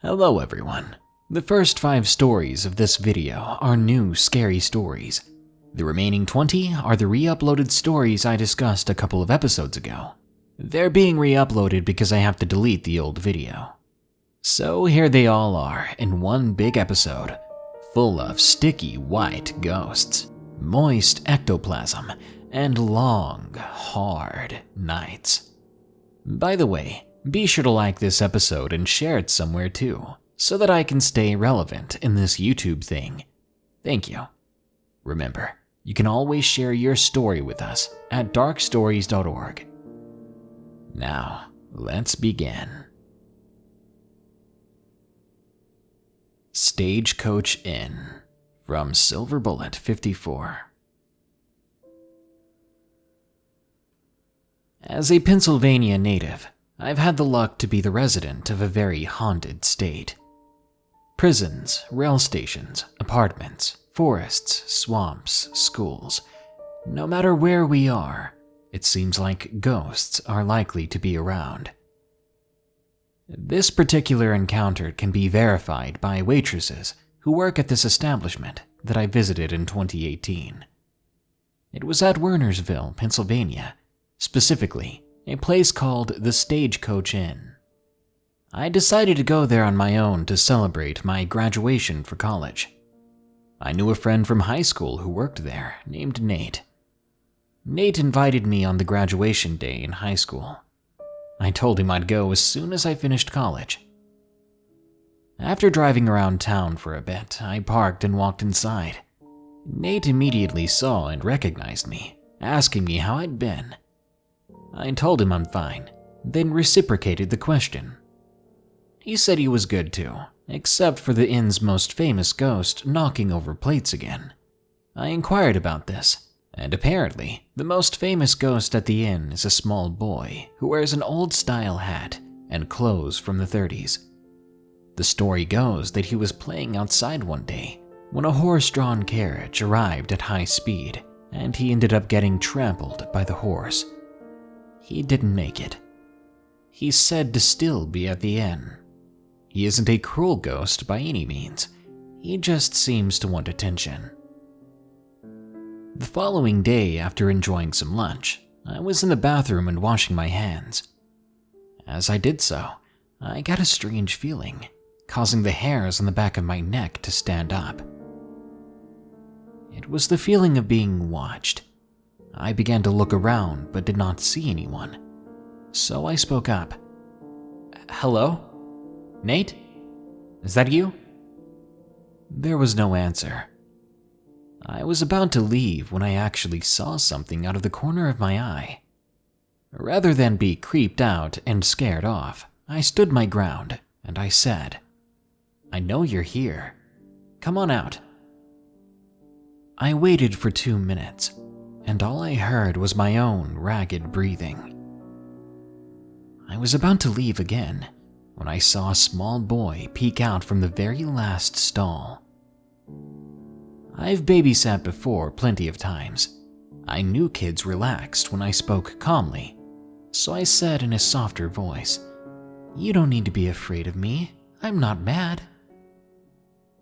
Hello everyone. The first 5 stories of this video are new scary stories. The remaining 20 are the re-uploaded stories I discussed a couple of episodes ago. They're being re-uploaded because I have to delete the old video. So here they all are in one big episode, full of sticky white ghosts, moist ectoplasm, and long, hard nights. By the way, be sure to like this episode and share it somewhere too, so that I can stay relevant in this YouTube thing. Thank you. Remember, you can always share your story with us at darkstories.org. Now, let's begin. Stagecoach Inn from Silver Bullet 54. As a Pennsylvania native, I've had the luck to be the resident of a very haunted state. Prisons, rail stations, apartments, forests, swamps, schools. No matter where we are, it seems like ghosts are likely to be around. This particular encounter can be verified by waitresses who work at this establishment that I visited in 2018. It was at Wernersville, Pennsylvania, specifically a place called the Stagecoach Inn. I decided to go there on my own to celebrate my graduation for college. I knew a friend from high school who worked there, named Nate. Nate invited me on the graduation day in high school. I told him I'd go as soon as I finished college. After driving around town for a bit, I parked and walked inside. Nate immediately saw and recognized me, asking me how I'd been. I told him I'm fine, then reciprocated the question. He said he was good too, except for the inn's most famous ghost knocking over plates again. I inquired about this, and apparently, the most famous ghost at the inn is a small boy who wears an old-style hat and clothes from the 30s. The story goes that he was playing outside one day when a horse-drawn carriage arrived at high speed, and he ended up getting trampled by the horse. He didn't make it. He's said to still be at the inn. He isn't a cruel ghost by any means. He just seems to want attention. The following day, after enjoying some lunch, I was in the bathroom and washing my hands. As I did so, I got a strange feeling, causing the hairs on the back of my neck to stand up. It was the feeling of being watched. I began to look around but did not see anyone. So I spoke up. "Hello? Nate? Is that you?" There was no answer. I was about to leave when I actually saw something out of the corner of my eye. Rather than be creeped out and scared off, I stood my ground and I said, "I know you're here. Come on out." I waited for 2 minutes, and all I heard was my own ragged breathing. I was about to leave again when I saw a small boy peek out from the very last stall. I've babysat before plenty of times. I knew kids relaxed when I spoke calmly, so I said in a softer voice, "You don't need to be afraid of me. I'm not mad."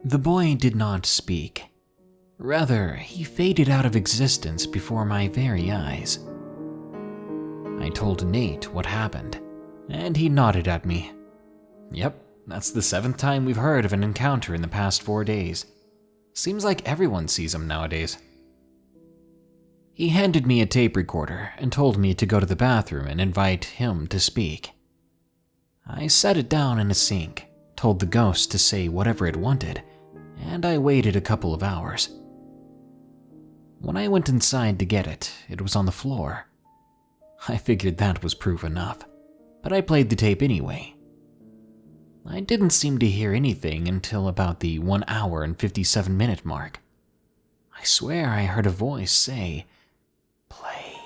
The boy did not speak. Rather, he faded out of existence before my very eyes. I told Nate what happened, and he nodded at me. "Yep, that's the 7th time we've heard of an encounter in the past 4 days. Seems like everyone sees them nowadays." He handed me a tape recorder and told me to go to the bathroom and invite him to speak. I set it down in a sink, told the ghost to say whatever it wanted, and I waited a couple of hours. When I went inside to get it, it was on the floor. I figured that was proof enough, but I played the tape anyway. I didn't seem to hear anything until about the 1 hour and 57-minute mark. I swear I heard a voice say, "Play."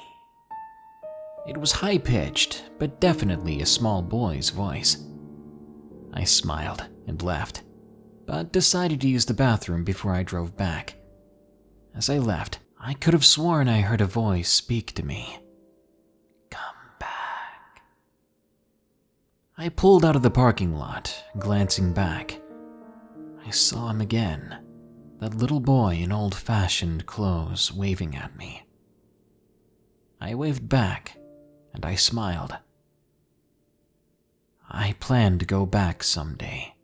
It was high-pitched, but definitely a small boy's voice. I smiled and left, but decided to use the bathroom before I drove back. As I left, I could have sworn I heard a voice speak to me. "Come back." I pulled out of the parking lot, glancing back. I saw him again, that little boy in old-fashioned clothes waving at me. I waved back, and I smiled. I plan to go back someday.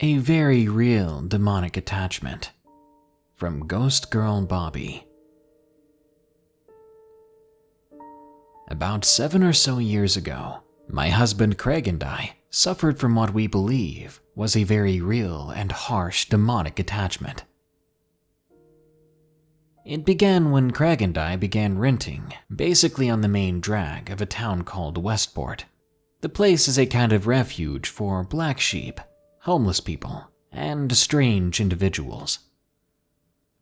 A very real demonic attachment. From GhostGirlBobbie. About 7 or so years ago, my husband Craig and I suffered from what we believe was a very real and harsh demonic attachment. It began when Craig and I began renting, basically on the main drag of a town called Westport. The place is a kind of refuge for black sheep, homeless people, and strange individuals.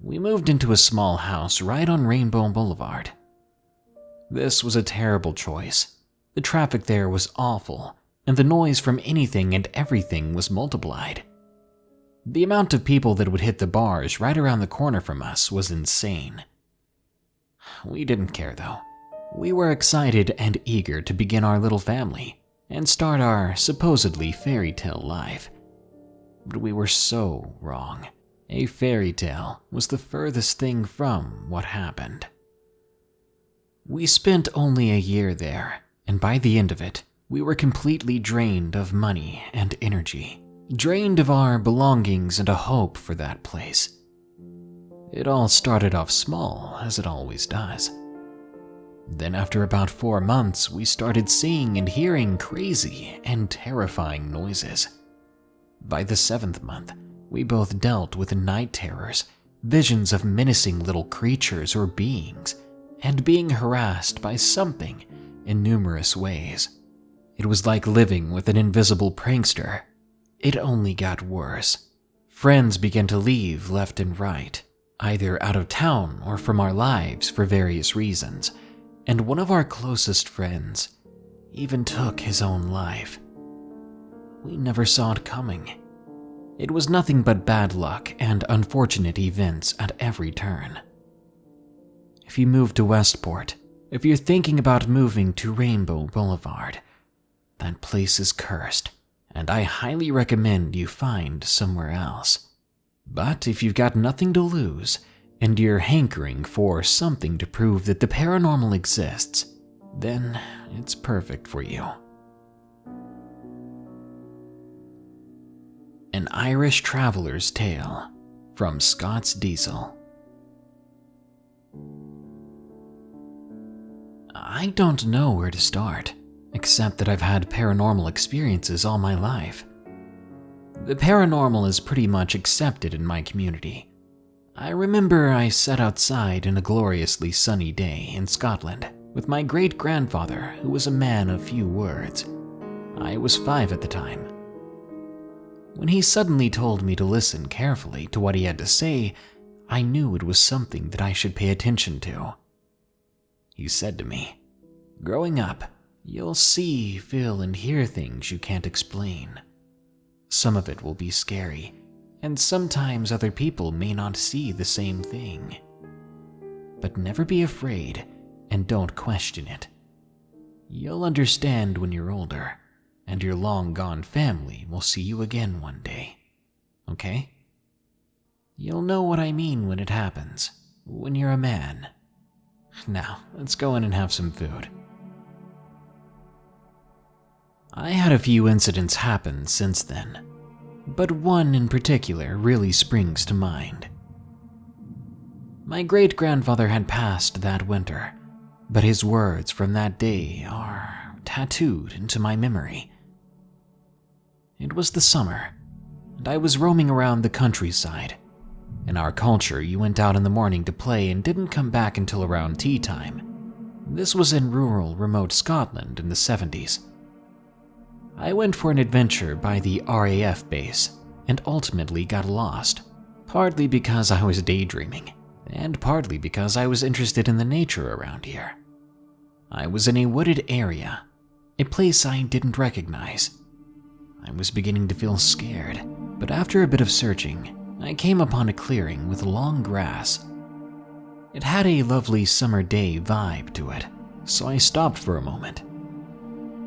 We moved into a small house right on Rainbow Boulevard. This was a terrible choice. The traffic there was awful, and the noise from anything and everything was multiplied. The amount of people that would hit the bars right around the corner from us was insane. We didn't care though. We were excited and eager to begin our little family and start our supposedly fairy tale life. But we were so wrong. A fairy tale was the furthest thing from what happened. We spent only a year there, and by the end of it, we were completely drained of money and energy, drained of our belongings and a hope for that place. It all started off small, as it always does. Then after about 4 months, we started seeing and hearing crazy and terrifying noises. By the 7th month, we both dealt with night terrors, visions of menacing little creatures or beings, and being harassed by something in numerous ways. It was like living with an invisible prankster. It only got worse. Friends began to leave left and right, either out of town or from our lives for various reasons, and one of our closest friends even took his own life. We never saw it coming. It was nothing but bad luck and unfortunate events at every turn. If you move to Westport, if you're thinking about moving to Rainbow Boulevard, that place is cursed, and I highly recommend you find somewhere else. But if you've got nothing to lose, and you're hankering for something to prove that the paranormal exists, then it's perfect for you. An Irish Traveler's Tale from ScotsDiesel. I don't know where to start, except that I've had paranormal experiences all my life. The paranormal is pretty much accepted in my community. I remember I sat outside in a gloriously sunny day in Scotland with my great-grandfather, who was a man of few words. I was 5 at the time. When he suddenly told me to listen carefully to what he had to say, I knew it was something that I should pay attention to. He said to me, "Growing up, you'll see, feel, and hear things you can't explain. Some of it will be scary, and sometimes other people may not see the same thing. But never be afraid, and don't question it. You'll understand when you're older, and your long-gone family will see you again one day. Okay? You'll know what I mean when it happens, when you're a man. Now, let's go in and have some food." I had a few incidents happen since then, but one in particular really springs to mind. My great-grandfather had passed that winter, but his words from that day are tattooed into my memory. It was the summer, and I was roaming around the countryside. In our culture, you went out in the morning to play and didn't come back until around tea time. This was in rural, remote Scotland in the 70s. I went for an adventure by the RAF base and ultimately got lost, partly because I was daydreaming, and partly because I was interested in the nature around here. I was in a wooded area, a place I didn't recognize. I was beginning to feel scared, but after a bit of searching, I came upon a clearing with long grass. It had a lovely summer day vibe to it, so I stopped for a moment.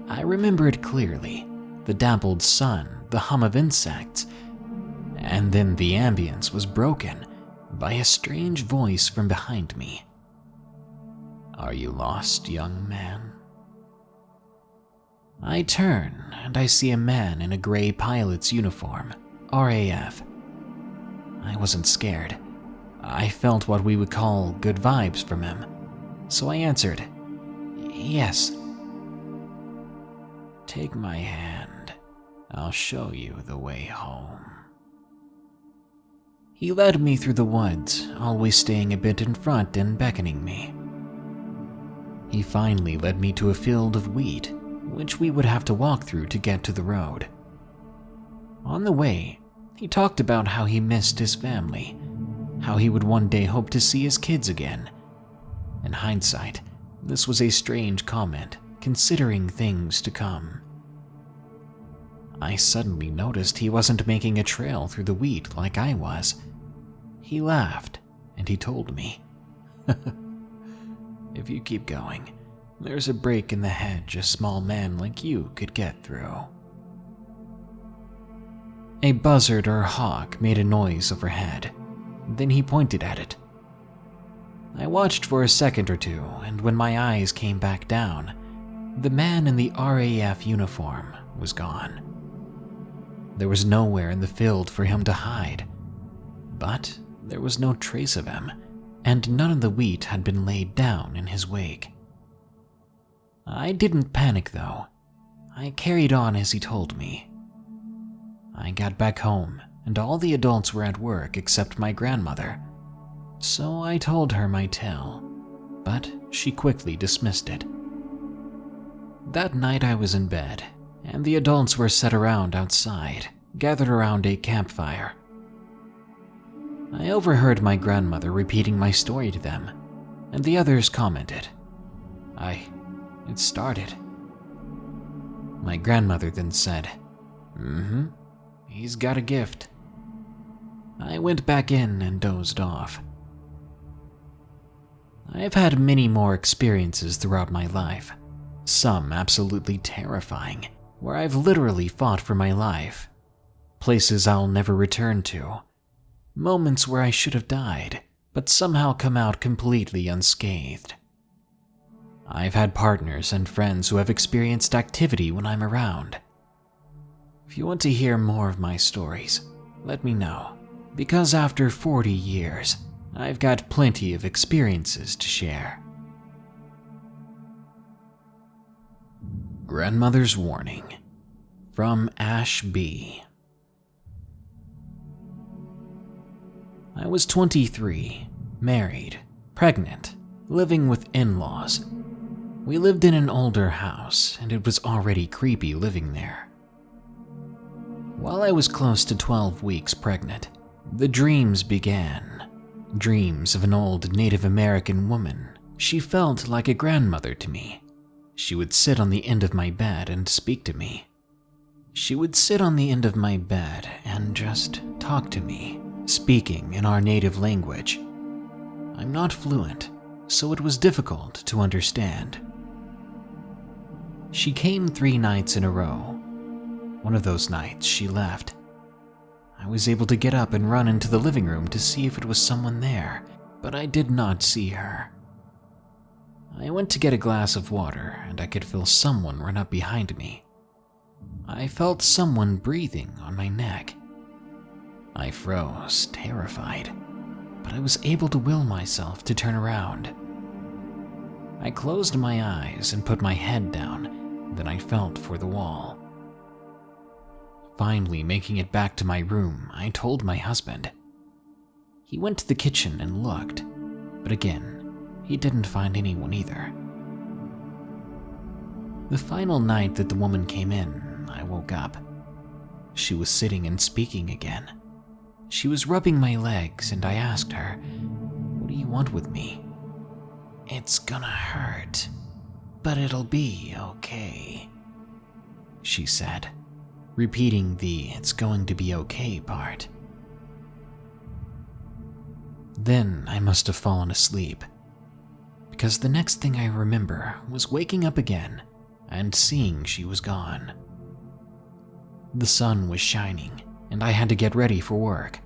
I remember it clearly, the dappled sun, the hum of insects, and then the ambience was broken by a strange voice from behind me. "Are you lost, young man?" I turn and I see a man in a gray pilot's uniform, RAF. I wasn't scared. I felt what we would call good vibes from him, so I answered, "Yes." "Take my hand. I'll show you the way home." He led me through the woods, always staying a bit in front and beckoning me. He finally led me to a field of wheat, which we would have to walk through to get to the road. On the way, he talked about how he missed his family, how he would one day hope to see his kids again. In hindsight, this was a strange comment, considering things to come. I suddenly noticed he wasn't making a trail through the wheat like I was. He laughed, and he told me, "If you keep going, there's a break in the hedge a small man like you could get through." A buzzard or hawk made a noise overhead. Then he pointed at it. I watched for a second or two, and when my eyes came back down, the man in the RAF uniform was gone. There was nowhere in the field for him to hide, but there was no trace of him, and none of the wheat had been laid down in his wake. I didn't panic though. I carried on as he told me. I got back home, and all the adults were at work except my grandmother, so I told her my tale, but she quickly dismissed it. That night I was in bed, and the adults were set around outside, gathered around a campfire. I overheard my grandmother repeating my story to them, and the others commented, It started." My grandmother then said, He's got a gift." I went back in and dozed off. I've had many more experiences throughout my life, some absolutely terrifying, where I've literally fought for my life, places I'll never return to, moments where I should have died, but somehow come out completely unscathed. I've had partners and friends who have experienced activity when I'm around. If you want to hear more of my stories, let me know, because after 40 years, I've got plenty of experiences to share. Grandmother's Warning from AshB. I was 23, married, pregnant, living with in-laws. We lived in an older house, and it was already creepy living there. While I was close to 12 weeks pregnant, the dreams began. Dreams of an old Native American woman. She felt like a grandmother to me. She would sit on the end of my bed and speak to me. She would sit on the end of my bed and just talk to me, speaking in our native language. I'm not fluent, so it was difficult to understand. She came 3 nights in a row. One of those nights, she left. I was able to get up and run into the living room to see if it was someone there, but I did not see her. I went to get a glass of water, and I could feel someone run up behind me. I felt someone breathing on my neck. I froze, terrified, but I was able to will myself to turn around. I closed my eyes and put my head down, then I felt for the wall. Finally making it back to my room, I told my husband. He went to the kitchen and looked, but again, he didn't find anyone either. The final night that the woman came in, I woke up. She was sitting and speaking again. She was rubbing my legs, and I asked her, "What do you want with me?" "It's gonna hurt, but it'll be okay," she said, repeating the "it's going to be okay" part. Then I must have fallen asleep, because the next thing I remember was waking up again and seeing she was gone. The sun was shining, and I had to get ready for work.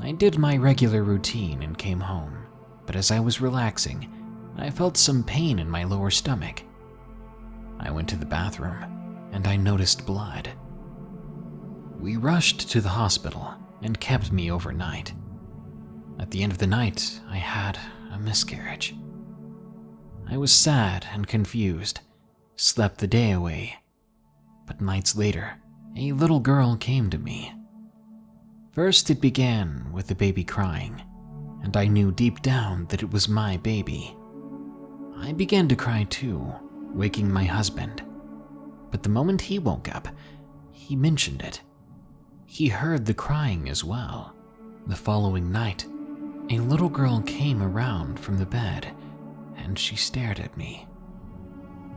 I did my regular routine and came home, but as I was relaxing, I felt some pain in my lower stomach. I went to the bathroom, and I noticed blood. We rushed to the hospital and kept me overnight. At the end of the night, I had a miscarriage. I was sad and confused, slept the day away, but nights later, a little girl came to me. First, it began with the baby crying, and I knew deep down that it was my baby. I began to cry too, waking my husband. But the moment he woke up, he mentioned it. He heard the crying as well. The following night, a little girl came around from the bed, and she stared at me.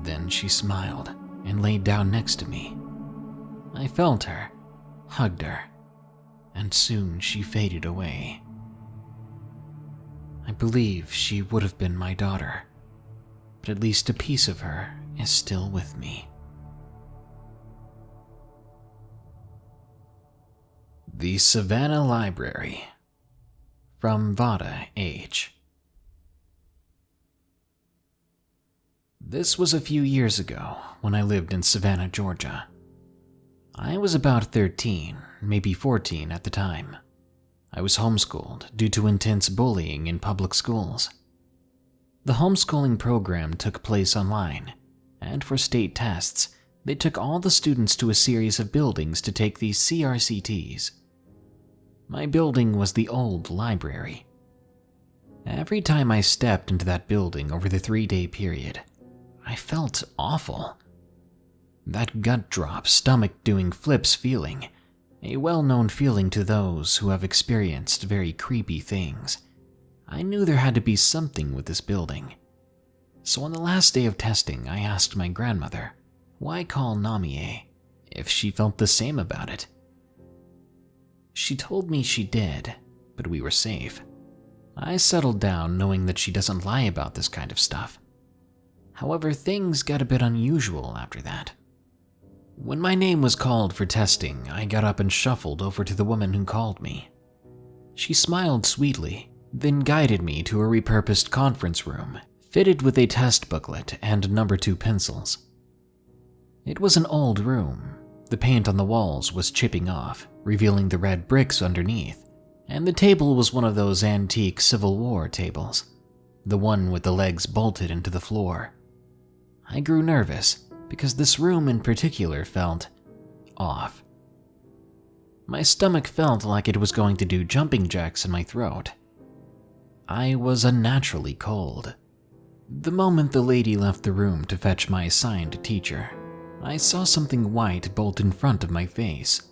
Then she smiled and laid down next to me. I felt her, hugged her, and soon she faded away. I believe she would have been my daughter, but at least a piece of her is still with me. The Savannah Library, from Vada H. This was a few years ago when I lived in Savannah, Georgia. I was about 13, maybe 14 at the time. I was homeschooled due to intense bullying in public schools. The homeschooling program took place online, and for state tests, they took all the students to a series of buildings to take these CRCTs. My building was the old library. Every time I stepped into that building over the 3-day period, I felt awful. That gut drop, stomach doing flips feeling, a well-known feeling to those who have experienced very creepy things. I knew there had to be something with this building. So on the last day of testing, I asked my grandmother, why call Namie, if she felt the same about it. She told me she did, but we were safe. I settled down knowing that she doesn't lie about this kind of stuff. However, things got a bit unusual after that. When my name was called for testing, I got up and shuffled over to the woman who called me. She smiled sweetly, then guided me to a repurposed conference room, fitted with a test booklet and number 2 pencils. It was an old room. The paint on the walls was chipping off, revealing the red bricks underneath, and the table was one of those antique Civil War tables, the one with the legs bolted into the floor. I grew nervous because this room in particular felt off. My stomach felt like it was going to do jumping jacks in my throat. I was unnaturally cold. The moment the lady left the room to fetch my assigned teacher, I saw something white bolt in front of my face.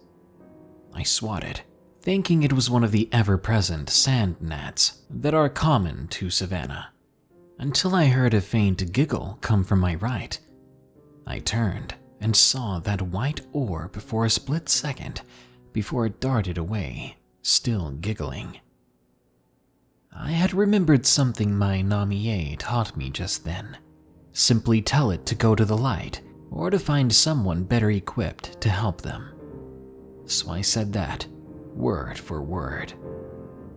I swatted, thinking it was one of the ever-present sand gnats that are common to Savannah, until I heard a faint giggle come from my right. I turned and saw that white orb for a split second before it darted away, still giggling. I had remembered something my Namie taught me just then. Simply tell it to go to the light or to find someone better equipped to help them. So I said that, word for word.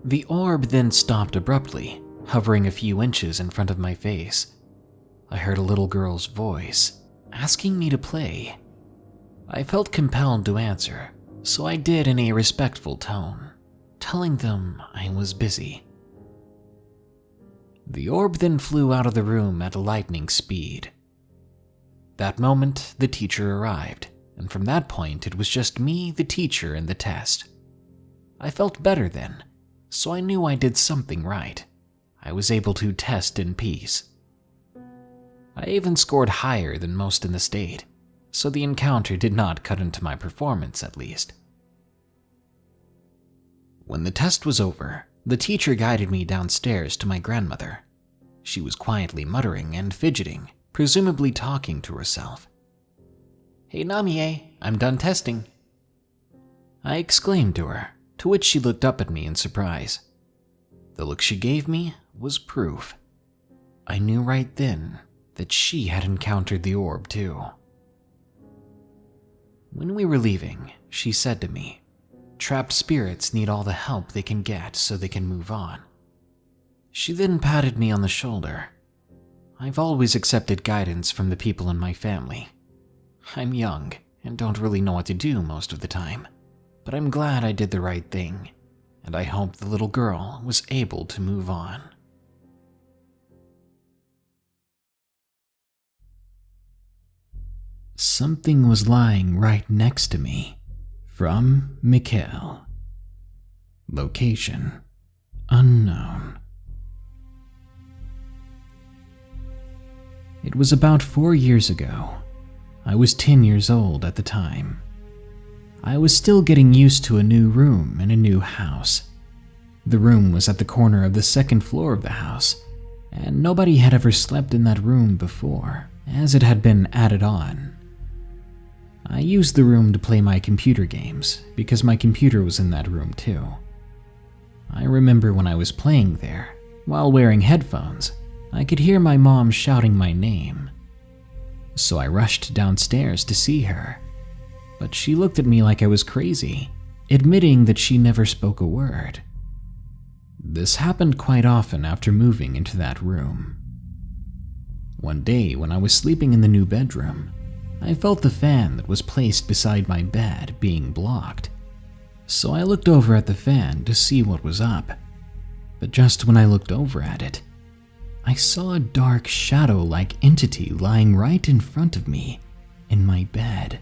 The orb then stopped abruptly, hovering a few inches in front of my face. I heard a little girl's voice, asking me to play. I felt compelled to answer, so I did in a respectful tone, telling them I was busy. The orb then flew out of the room at lightning speed. That moment, the teacher arrived, and from that point it was just me, the teacher, and the test. I felt better then, so I knew I did something right. I was able to test in peace. I even scored higher than most in the state, so the encounter did not cut into my performance at least. When the test was over, the teacher guided me downstairs to my grandmother. She was quietly muttering and fidgeting, presumably talking to herself. "Hey Namie, I'm done testing," I exclaimed to her, to which she looked up at me in surprise. The look she gave me was proof. I knew right then that she had encountered the orb too. When we were leaving, she said to me, "Trapped spirits need all the help they can get so they can move on." She then patted me on the shoulder. I've always accepted guidance from the people in my family. I'm young and don't really know what to do most of the time, but I'm glad I did the right thing, and I hope the little girl was able to move on. Something was lying right next to me. From Mikail. Location unknown. It was about 4 years ago. I was 10 years old at the time. I was still getting used to a new room in a new house. The room was at the corner of the second floor of the house, and nobody had ever slept in that room before, as it had been added on. I used the room to play my computer games, because my computer was in that room too. I remember when I was playing there, while wearing headphones, I could hear my mom shouting my name. So I rushed downstairs to see her, but she looked at me like I was crazy, admitting that she never spoke a word. This happened quite often after moving into that room. One day when I was sleeping in the new bedroom, I felt the fan that was placed beside my bed being blocked. So I looked over at the fan to see what was up. But just when I looked over at it, I saw a dark shadow-like entity lying right in front of me in my bed.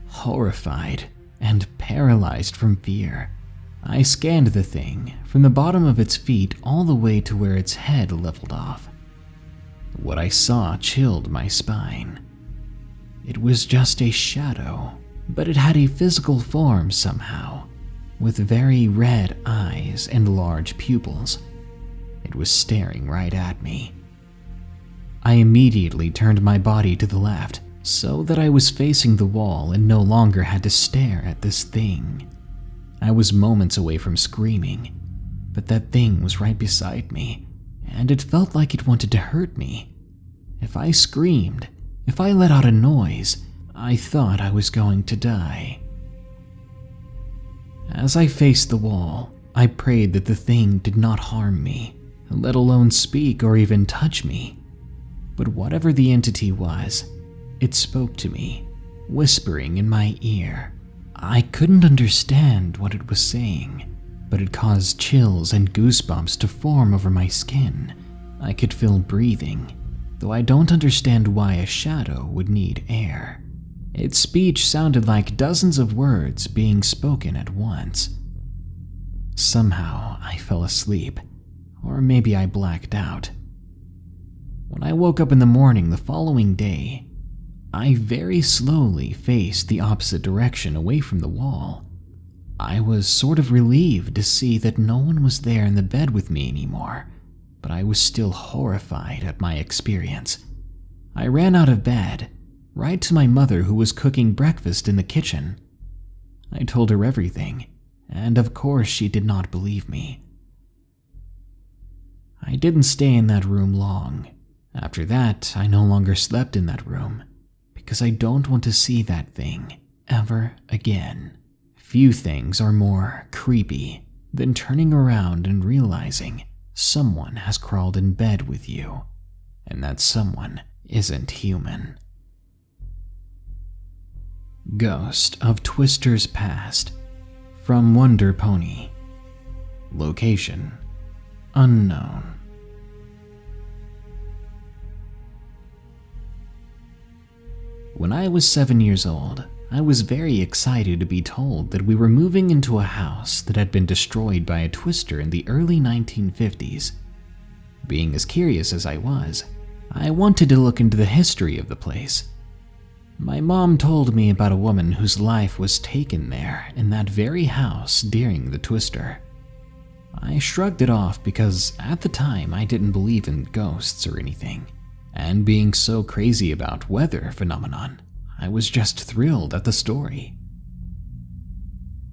Horrified and paralyzed from fear, I scanned the thing from the bottom of its feet all the way to where its head leveled off. What I saw chilled my spine. It was just a shadow, but it had a physical form somehow, with very red eyes and large pupils. It was staring right at me. I immediately turned my body to the left so that I was facing the wall and no longer had to stare at this thing. I was moments away from screaming, but that thing was right beside me, and it felt like it wanted to hurt me. If I screamed, if I let out a noise, I thought I was going to die. As I faced the wall, I prayed that the thing did not harm me, let alone speak or even touch me. But whatever the entity was, it spoke to me, whispering in my ear. I couldn't understand what it was saying, but it caused chills and goosebumps to form over my skin. I could feel breathing, though I don't understand why a shadow would need air. Its speech sounded like dozens of words being spoken at once. Somehow I fell asleep, or maybe I blacked out. When I woke up in the morning the following day, I very slowly faced the opposite direction away from the wall. I was sort of relieved to see that no one was there in the bed with me anymore, but I was still horrified at my experience. I ran out of bed, right to my mother who was cooking breakfast in the kitchen. I told her everything, and of course she did not believe me. I didn't stay in that room long. After that, I no longer slept in that room, because I don't want to see that thing ever again. Few things are more creepy than turning around and realizing someone has crawled in bed with you, and that someone isn't human. Gust of Twisters Past, from WunderPony. Location unknown. When I was 7 years old, I was very excited to be told that we were moving into a house that had been destroyed by a twister in the early 1950s. Being as curious as I was, I wanted to look into the history of the place. My mom told me about a woman whose life was taken there in that very house during the twister. I shrugged it off because at the time I didn't believe in ghosts or anything. And being so crazy about weather phenomenon, I was just thrilled at the story.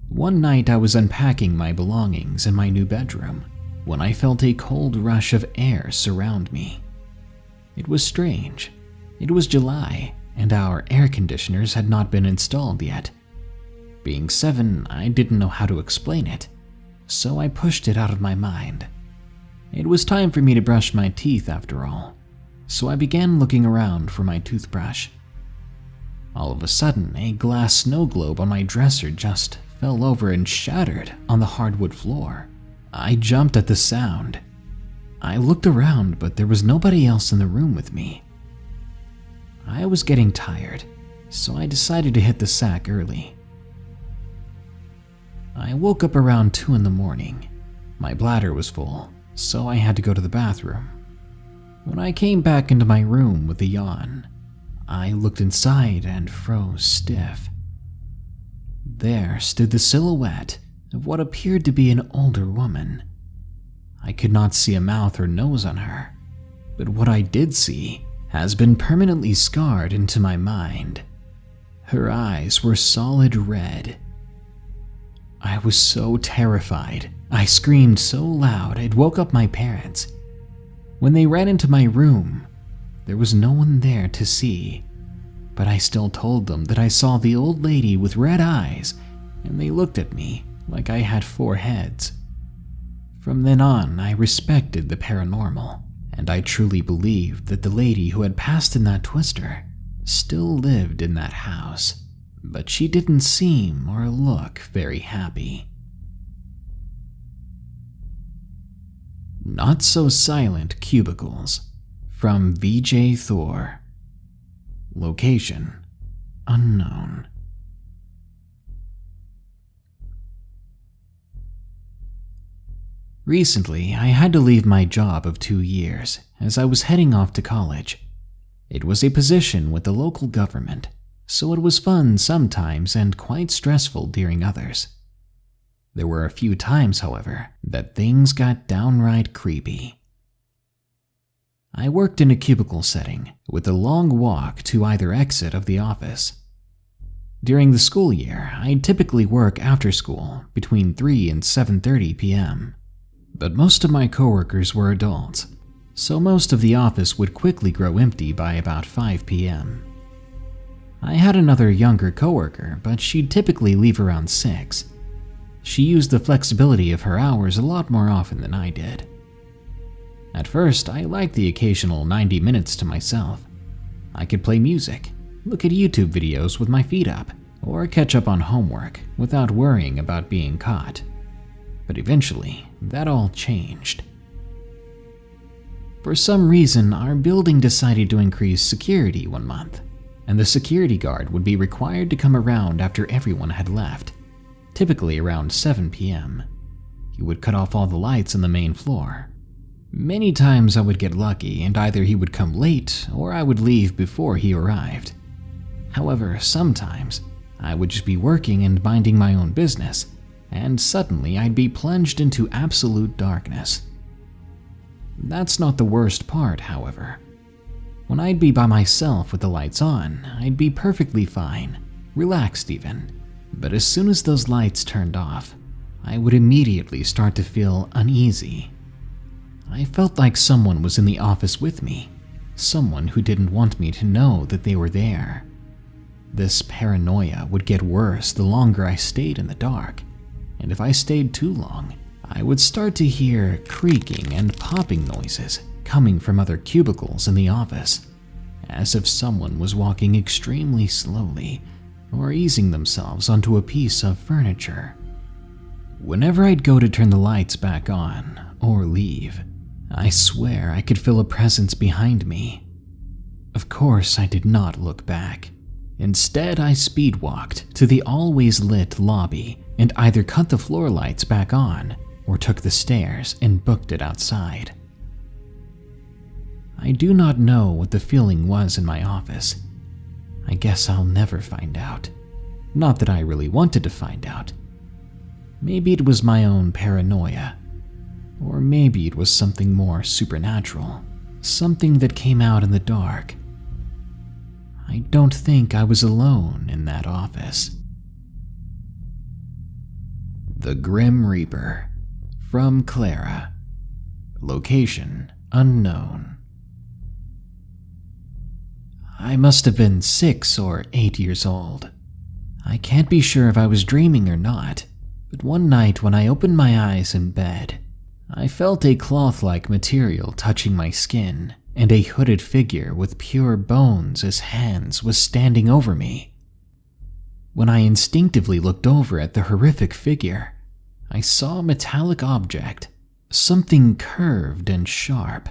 One night I was unpacking my belongings in my new bedroom when I felt a cold rush of air surround me. It was strange. It was July, and our air conditioners had not been installed yet. Being 7, I didn't know how to explain it, so I pushed it out of my mind. It was time for me to brush my teeth after all, so I began looking around for my toothbrush. All of a sudden, a glass snow globe on my dresser just fell over and shattered on the hardwood floor. I jumped at the sound. I looked around, but there was nobody else in the room with me. I was getting tired, so I decided to hit the sack early. I woke up around 2 in the morning. My bladder was full, so I had to go to the bathroom. When I came back into my room with a yawn, I looked inside and froze stiff. There stood the silhouette of what appeared to be an older woman. I could not see a mouth or nose on her, but what I did see has been permanently scarred into my mind. Her eyes were solid red. I was so terrified. I screamed so loud it woke up my parents. When they ran into my room, there was no one there to see, but I still told them that I saw the old lady with red eyes, and they looked at me like I had 4 heads. From then on, I respected the paranormal, and I truly believed that the lady who had passed in that twister still lived in that house, but she didn't seem or look very happy. Not So Silent Cubicles from VijayThor. Location unknown. Recently, I had to leave my job of 2 years as I was heading off to college. It was a position with the local government, so it was fun sometimes and quite stressful during others. There were a few times, however, that things got downright creepy. I worked in a cubicle setting with a long walk to either exit of the office. During the school year, I'd typically work after school between 3 and 7:30 p.m. But most of my coworkers were adults, so most of the office would quickly grow empty by about 5 p.m. I had another younger coworker, but she'd typically leave around 6. She used the flexibility of her hours a lot more often than I did. At first, I liked the occasional 90 minutes to myself. I could play music, look at YouTube videos with my feet up, or catch up on homework without worrying about being caught. But eventually, that all changed. For some reason, our building decided to increase security one month, and the security guard would be required to come around after everyone had left, typically around 7 p.m. He would cut off all the lights on the main floor. Many times I would get lucky and either he would come late or I would leave before he arrived. However, sometimes I would just be working and minding my own business, and suddenly I'd be plunged into absolute darkness. That's not the worst part, however. When I'd be by myself with the lights on, I'd be perfectly fine, relaxed even. But as soon as those lights turned off, I would immediately start to feel uneasy. I felt like someone was in the office with me, someone who didn't want me to know that they were there. This paranoia would get worse the longer I stayed in the dark, and if I stayed too long, I would start to hear creaking and popping noises coming from other cubicles in the office, as if someone was walking extremely slowly or easing themselves onto a piece of furniture. Whenever I'd go to turn the lights back on or leave, I swear I could feel a presence behind me. Of course, I did not look back. Instead, I speed-walked to the always lit lobby and either cut the floor lights back on or took the stairs and booked it outside. I do not know what the feeling was in my office. I guess I'll never find out. Not that I really wanted to find out. Maybe it was my own paranoia. Or maybe it was something more supernatural. Something that came out in the dark. I don't think I was alone in that office. The Grim Reaper from Clara. Location unknown. I must have been 6 or 8 years old. I can't be sure if I was dreaming or not, but one night when I opened my eyes in bed, I felt a cloth-like material touching my skin, and a hooded figure with pure bones as hands was standing over me. When I instinctively looked over at the horrific figure, I saw a metallic object, something curved and sharp.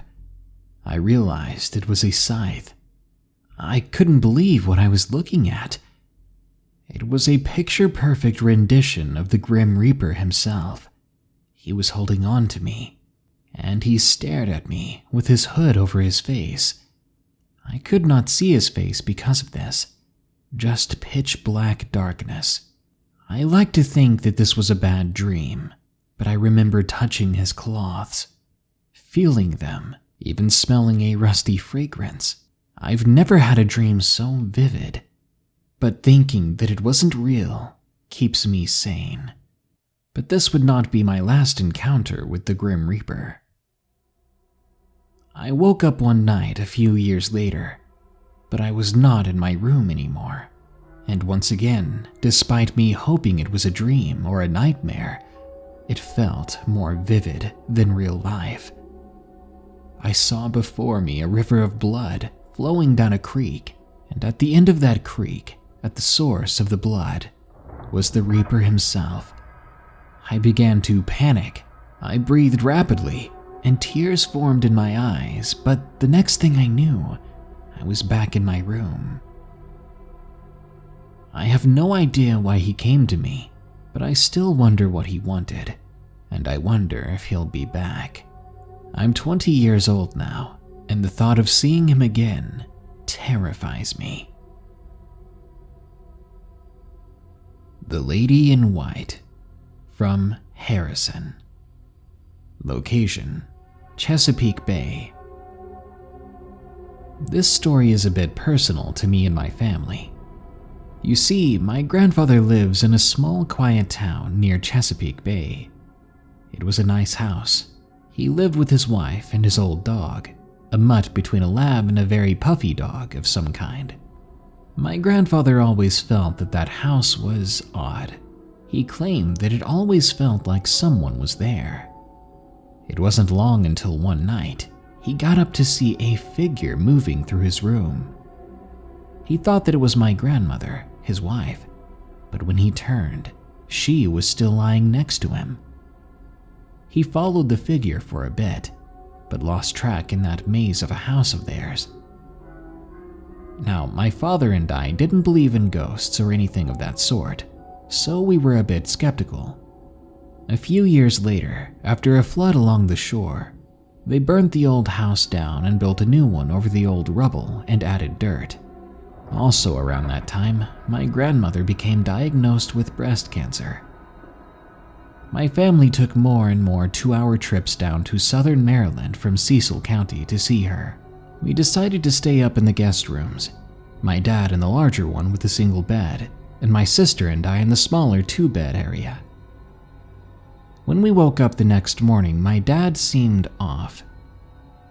I realized it was a scythe. I couldn't believe what I was looking at. It was a picture-perfect rendition of the Grim Reaper himself. He was holding on to me, and he stared at me with his hood over his face. I could not see his face because of this, just pitch-black darkness. I like to think that this was a bad dream, but I remember touching his cloths, feeling them, even smelling a rusty fragrance. I've never had a dream so vivid, but thinking that it wasn't real keeps me sane. But this would not be my last encounter with the Grim Reaper. I woke up one night a few years later, but I was not in my room anymore. And once again, despite me hoping it was a dream or a nightmare, it felt more vivid than real life. I saw before me a river of blood flowing down a creek, and at the end of that creek, at the source of the blood, was the Reaper himself. I began to panic. I breathed rapidly, and tears formed in my eyes, but the next thing I knew, I was back in my room. I have no idea why he came to me, but I still wonder what he wanted, and I wonder if he'll be back. I'm 20 years old now, and the thought of seeing him again terrifies me. The Lady in White, from Harrison. Location: Chesapeake Bay. This story is a bit personal to me and my family. You see, my grandfather lives in a small, quiet town near Chesapeake Bay. It was a nice house. He lived with his wife and his old dog, a mutt between a lab and a very puffy dog of some kind. My grandfather always felt that that house was odd. He claimed that it always felt like someone was there. It wasn't long until one night, he got up to see a figure moving through his room. He thought that it was my grandmother, his wife, but when he turned, she was still lying next to him. He followed the figure for a bit, but lost track in that maze of a house of theirs. Now, my father and I didn't believe in ghosts or anything of that sort, so we were a bit skeptical. A few years later, after a flood along the shore, they burnt the old house down and built a new one over the old rubble and added dirt. Also around that time, my grandmother became diagnosed with breast cancer. My family took more and more 2-hour trips down to southern Maryland from Cecil County to see her. We decided to stay up in the guest rooms, my dad in the larger one with a single bed, and my sister and I in the smaller 2-bed area. When we woke up the next morning, my dad seemed off.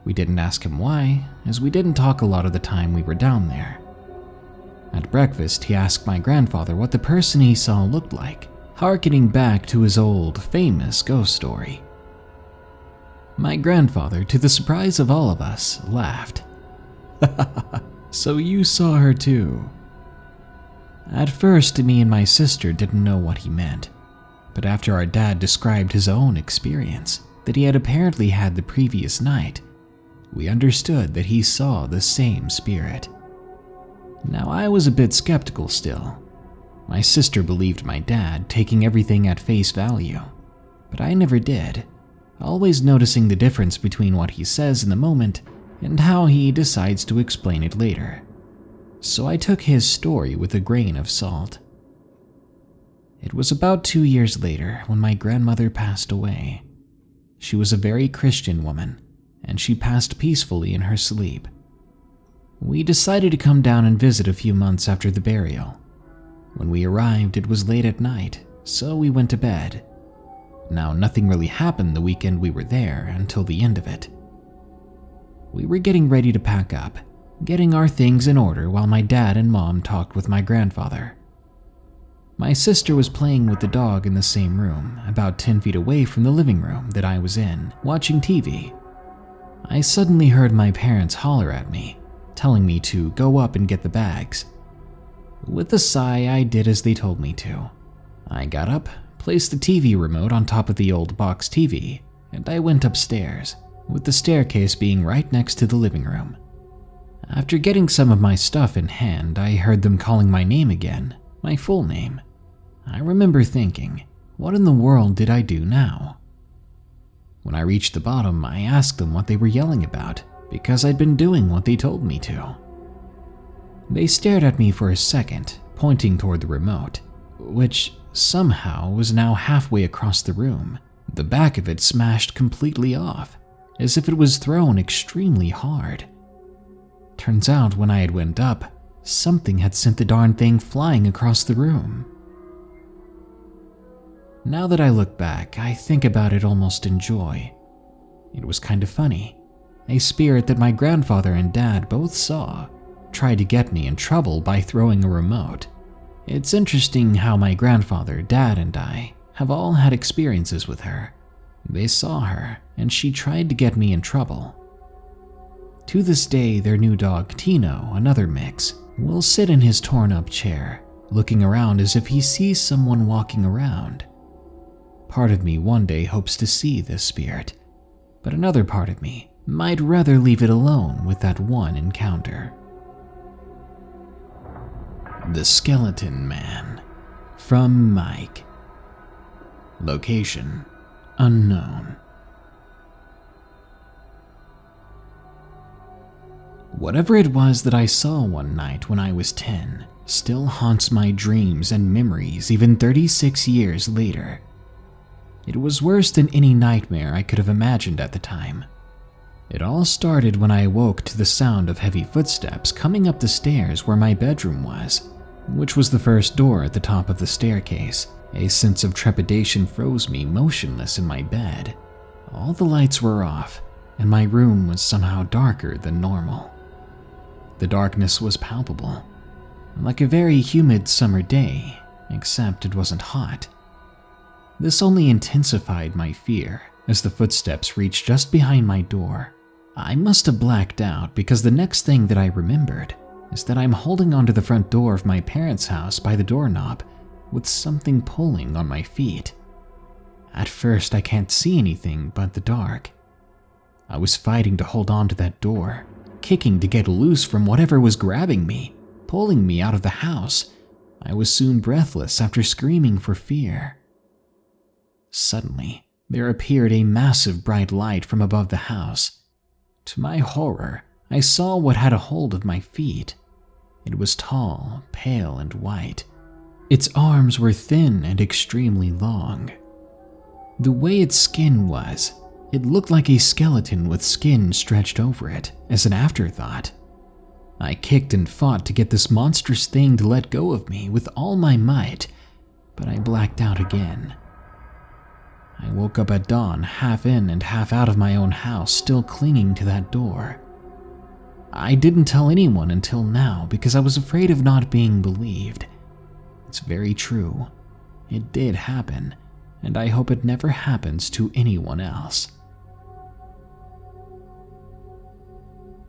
We didn't ask him why, as we didn't talk a lot of the time we were down there. At breakfast, he asked my grandfather what the person he saw looked like, harkening back to his old, famous ghost story. My grandfather, to the surprise of all of us, laughed. "So you saw her too?" At first, me and my sister didn't know what he meant, but after our dad described his own experience that he had apparently had the previous night, we understood that he saw the same spirit. Now, I was a bit skeptical still. My sister believed my dad, taking everything at face value, but I never did, always noticing the difference between what he says in the moment and how he decides to explain it later. So I took his story with a grain of salt. It was about 2 years later when my grandmother passed away. She was a very Christian woman, and she passed peacefully in her sleep. We decided to come down and visit a few months after the burial. When we arrived, it was late at night, so we went to bed. Now, nothing really happened the weekend we were there until the end of it. We were getting ready to pack up, getting our things in order while my dad and mom talked with my grandfather. My sister was playing with the dog in the same room, about 10 feet away from the living room that I was in, watching TV. I suddenly heard my parents holler at me, telling me to go up and get the bags. With a sigh, I did as they told me to. I got up, placed the TV remote on top of the old box TV, and I went upstairs, with the staircase being right next to the living room. After getting some of my stuff in hand, I heard them calling my name again, my full name. I remember thinking, what in the world did I do now? When I reached the bottom, I asked them what they were yelling about, because I'd been doing what they told me to. They stared at me for a second, pointing toward the remote, which somehow was now halfway across the room, the back of it smashed completely off, as if it was thrown extremely hard. Turns out when I had went up, something had sent the darn thing flying across the room. Now that I look back, I think about it almost in joy. It was kind of funny. A spirit that my grandfather and dad both saw tried to get me in trouble by throwing a remote. It's interesting how my grandfather, dad, and I have all had experiences with her. They saw her, and she tried to get me in trouble. To this day, their new dog, Tino, another mix, will sit in his torn-up chair, looking around as if he sees someone walking around. Part of me one day hopes to see this spirit, but another part of me might rather leave it alone with that one encounter. The Skeleton Man, from Mike. Location unknown. Whatever it was that I saw one night when I was 10 still haunts my dreams and memories even 36 years later. It was worse than any nightmare I could have imagined at the time. It all started when I awoke to the sound of heavy footsteps coming up the stairs where my bedroom was, which was the first door at the top of the staircase. A sense of trepidation froze me motionless in my bed. All the lights were off, and my room was somehow darker than normal. The darkness was palpable, like a very humid summer day, except it wasn't hot. This only intensified my fear as the footsteps reached just behind my door. I must have blacked out because the next thing that I remembered is that I'm holding onto the front door of my parents' house by the doorknob with something pulling on my feet. At first, I can't see anything but the dark. I was fighting to hold on to that door, kicking to get loose from whatever was grabbing me, pulling me out of the house. I was soon breathless after screaming for fear. Suddenly, there appeared a massive bright light from above the house. To my horror, I saw what had a hold of my feet. It was tall, pale, and white. Its arms were thin and extremely long. The way its skin was, it looked like a skeleton with skin stretched over it as an afterthought. I kicked and fought to get this monstrous thing to let go of me with all my might, but I blacked out again. I woke up at dawn, half in and half out of my own house, still clinging to that door. I didn't tell anyone until now because I was afraid of not being believed. It's very true. It did happen, and I hope it never happens to anyone else.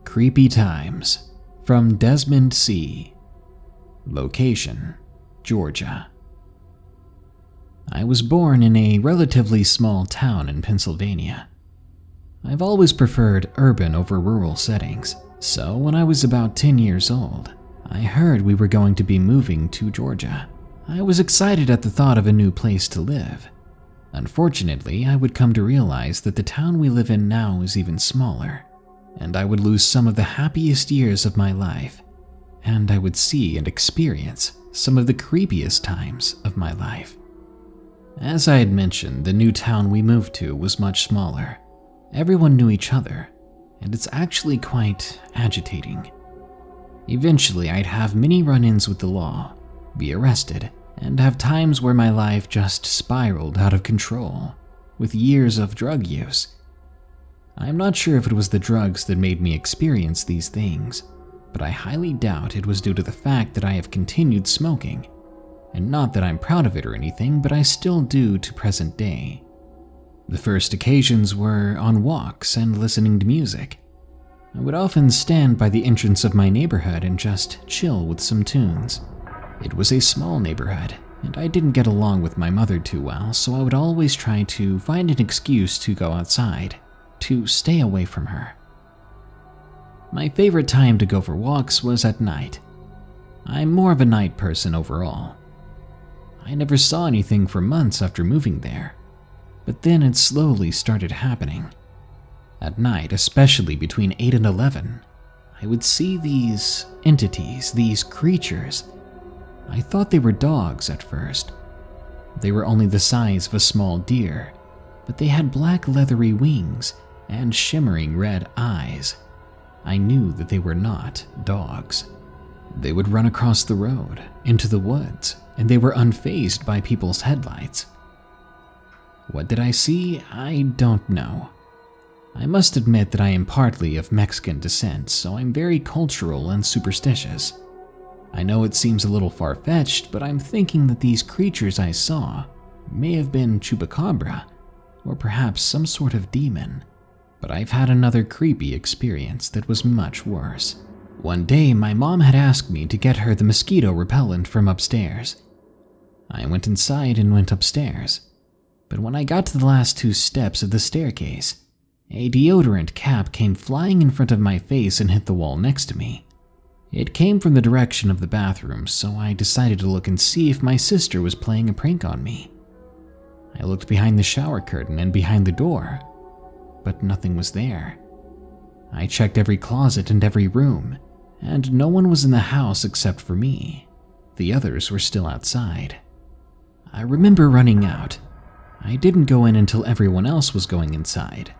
Creepy Times, from Desmond C. Location, Georgia. I was born in a relatively small town in Pennsylvania. I've always preferred urban over rural settings, so when I was about 10 years old, I heard we were going to be moving to Georgia. I was excited at the thought of a new place to live. Unfortunately, I would come to realize that the town we live in now is even smaller, and I would lose some of the happiest years of my life, and I would see and experience some of the creepiest times of my life. As I had mentioned, the new town we moved to was much smaller. Everyone knew each other, and it's actually quite agitating. Eventually, I'd have many run-ins with the law, be arrested, and have times where my life just spiraled out of control. with years of drug use. I'm not sure if it was the drugs that made me experience these things, but I highly doubt it was due to the fact that I have continued smoking. And not that I'm proud of it or anything, but I still do to present day. The first occasions were on walks and listening to music. I would often stand by the entrance of my neighborhood and just chill with some tunes. It was a small neighborhood, and I didn't get along with my mother too well, so I would always try to find an excuse to go outside, to stay away from her. My favorite time to go for walks was at night. I'm more of a night person overall. I never saw anything for months after moving there, but then it slowly started happening. At night, especially between 8 and 11, I would see these entities, these creatures. I thought they were dogs at first. They were only the size of a small deer, but they had black leathery wings and shimmering red eyes. I knew that they were not dogs. They would run across the road, into the woods, and they were unfazed by people's headlights. What did I see? I don't know. I must admit that I am partly of Mexican descent, so I'm very cultural and superstitious. I know it seems a little far-fetched, but I'm thinking that these creatures I saw may have been chupacabra, or perhaps some sort of demon. But I've had another creepy experience that was much worse. One day, my mom had asked me to get her the mosquito repellent from upstairs. I went inside and went upstairs, but when I got to the last 2 steps of the staircase, a deodorant cap came flying in front of my face and hit the wall next to me. It came from the direction of the bathroom, so I decided to look and see if my sister was playing a prank on me. I looked behind the shower curtain and behind the door, but nothing was there. I checked every closet and every room, and no one was in the house except for me. The others were still outside. I remember running out. I didn't go in until everyone else was going inside.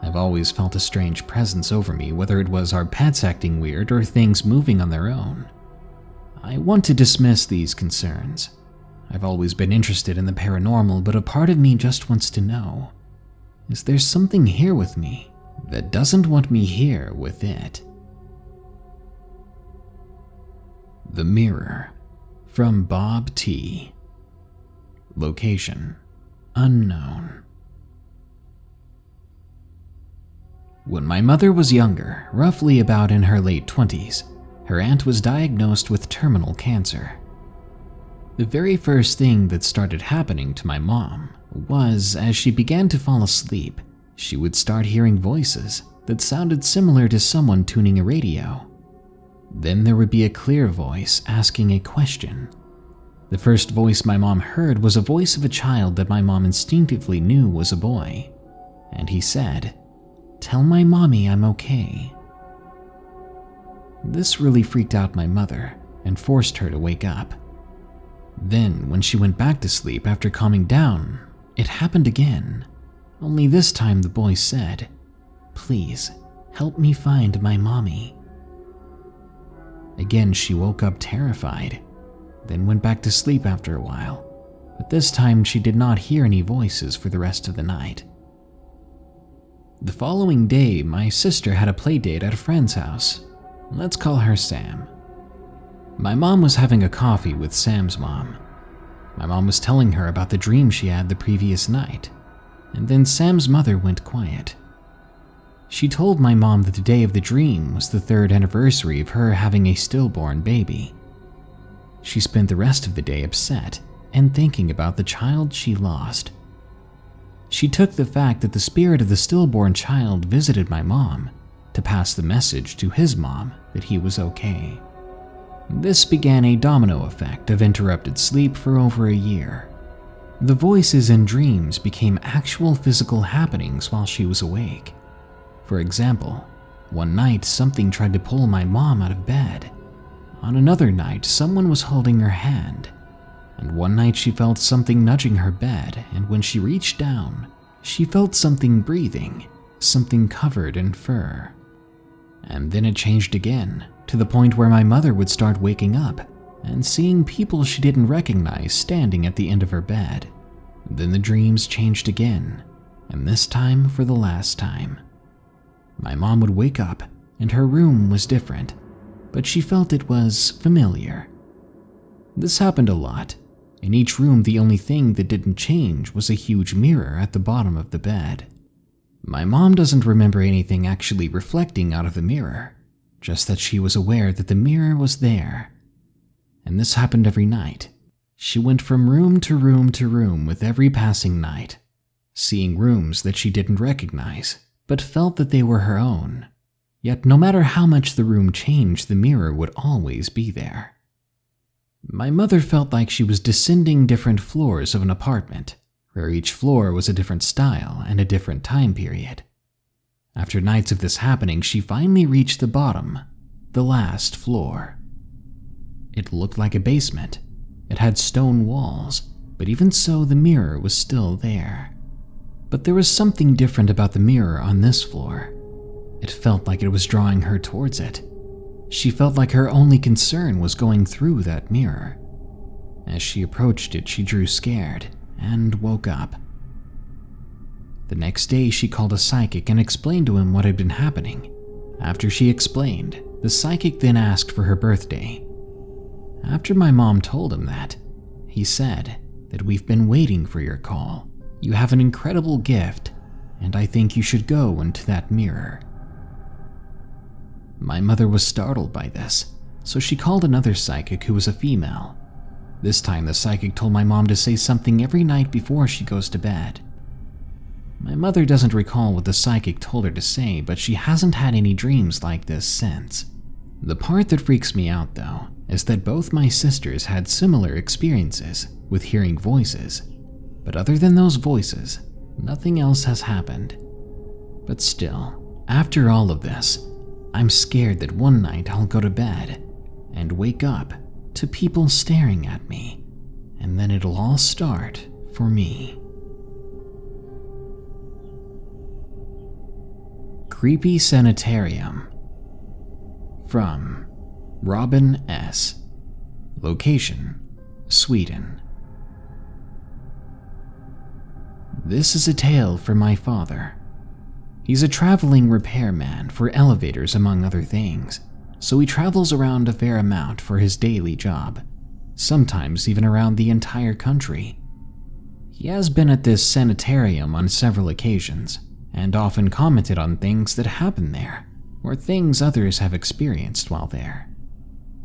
I've always felt a strange presence over me, whether it was our pets acting weird or things moving on their own. I want to dismiss these concerns. I've always been interested in the paranormal, but a part of me just wants to know, is there something here with me that doesn't want me here with it? The Mirror, from Bob T. Location: unknown. When my mother was younger, roughly about in her late 20s, her aunt was diagnosed with terminal cancer. The very first thing that started happening to my mom was, as she began to fall asleep, she would start hearing voices that sounded similar to someone tuning a radio. Then there would be a clear voice asking a question. The first voice my mom heard was a voice of a child that my mom instinctively knew was a boy, and he said, "Tell my mommy I'm okay." This really freaked out my mother and forced her to wake up. Then, when she went back to sleep after calming down, it happened again. Only this time the boy said, "Please, help me find my mommy." Again, she woke up terrified, then went back to sleep after a while, but this time she did not hear any voices for the rest of the night. The following day, my sister had a play date at a friend's house. Let's call her Sam. My mom was having a coffee with Sam's mom. My mom was telling her about the dream she had the previous night, and then Sam's mother went quiet. She told my mom that the day of the dream was the 3rd anniversary of her having a stillborn baby. She spent the rest of the day upset and thinking about the child she lost. She took the fact that the spirit of the stillborn child visited my mom to pass the message to his mom that he was okay. This began a domino effect of interrupted sleep for over a year. The voices and dreams became actual physical happenings while she was awake. For example, one night something tried to pull my mom out of bed. On another night, someone was holding her hand. And one night she felt something nudging her bed, and when she reached down, she felt something breathing, something covered in fur. And then it changed again, to the point where my mother would start waking up and seeing people she didn't recognize standing at the end of her bed. Then the dreams changed again, and this time for the last time. My mom would wake up, and her room was different, but she felt it was familiar. This happened a lot. In each room, the only thing that didn't change was a huge mirror at the bottom of the bed. My mom doesn't remember anything actually reflecting out of the mirror, just that she was aware that the mirror was there. And this happened every night. She went from room to room to room with every passing night, seeing rooms that she didn't recognize, but felt that they were her own. Yet no matter how much the room changed, the mirror would always be there. My mother felt like she was descending different floors of an apartment, where each floor was a different style and a different time period. After nights of this happening, she finally reached the bottom, the last floor. It looked like a basement. It had stone walls, but even so, the mirror was still there. But there was something different about the mirror on this floor. It felt like it was drawing her towards it. She felt like her only concern was going through that mirror. As she approached it, she grew scared and woke up. The next day, she called a psychic and explained to him what had been happening. After she explained, the psychic then asked for her birthday. After my mom told him that, he said that we've been waiting for your call. You have an incredible gift, and I think you should go into that mirror. My mother was startled by this, so she called another psychic who was a female. This time the psychic told my mom to say something every night before she goes to bed. My mother doesn't recall what the psychic told her to say, but she hasn't had any dreams like this since. The part that freaks me out, though, is that both my sisters had similar experiences with hearing voices, but other than those voices, nothing else has happened. But still, after all of this, I'm scared that one night I'll go to bed and wake up to people staring at me, and then it'll all start for me. Creepy Sanitarium. From Robin S. Location, Sweden. This is a tale from my father. He's a traveling repairman for elevators, among other things, so he travels around a fair amount for his daily job, sometimes even around the entire country. He has been at this sanitarium on several occasions, and often commented on things that happen there, or things others have experienced while there.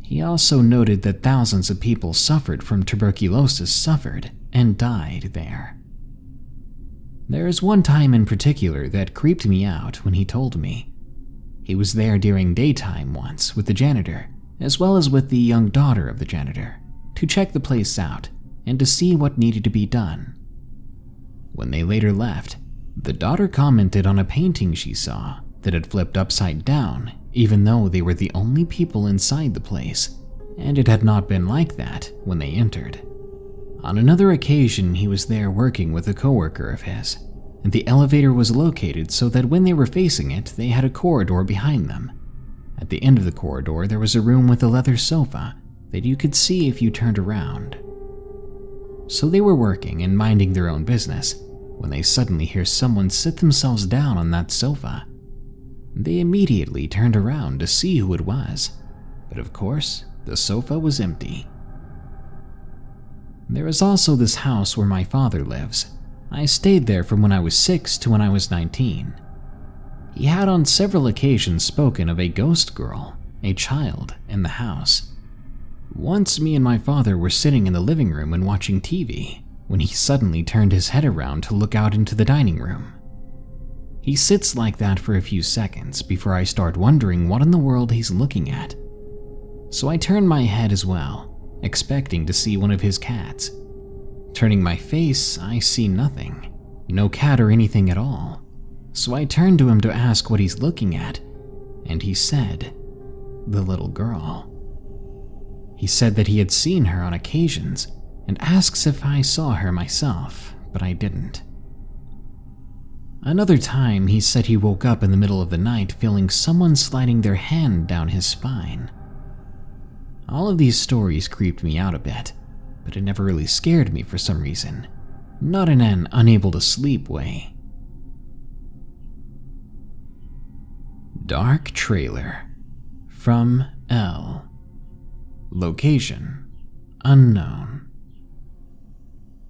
He also noted that thousands of people suffered from tuberculosis and died there. There is one time in particular that creeped me out when he told me. He was there during daytime once with the janitor, as well as with the young daughter of the janitor, to check the place out and to see what needed to be done. When they later left, the daughter commented on a painting she saw that had flipped upside down, even though they were the only people inside the place, and it had not been like that when they entered. On another occasion, he was there working with a coworker of his, and the elevator was located so that when they were facing it, they had a corridor behind them. At the end of the corridor, there was a room with a leather sofa that you could see if you turned around. So they were working and minding their own business when they suddenly hear someone sit themselves down on that sofa. They immediately turned around to see who it was, but of course, the sofa was empty. There is also this house where my father lives. I stayed there from when I was 6 to when I was 19. He had on several occasions spoken of a ghost girl, a child, in the house. Once me and my father were sitting in the living room and watching TV, when he suddenly turned his head around to look out into the dining room. He sits like that for a few seconds before I start wondering what in the world he's looking at. So I turn my head as well, expecting to see one of his cats. Turning my face, I see nothing. No cat or anything at all. So I turn to him to ask what he's looking at, and he said, "The little girl." He said that he had seen her on occasions, and asks if I saw her myself, but I didn't. Another time, he said he woke up in the middle of the night feeling someone sliding their hand down his spine. All of these stories creeped me out a bit, but it never really scared me for some reason. not in an unable to sleep way. Dark trailer from Elle. Location unknown.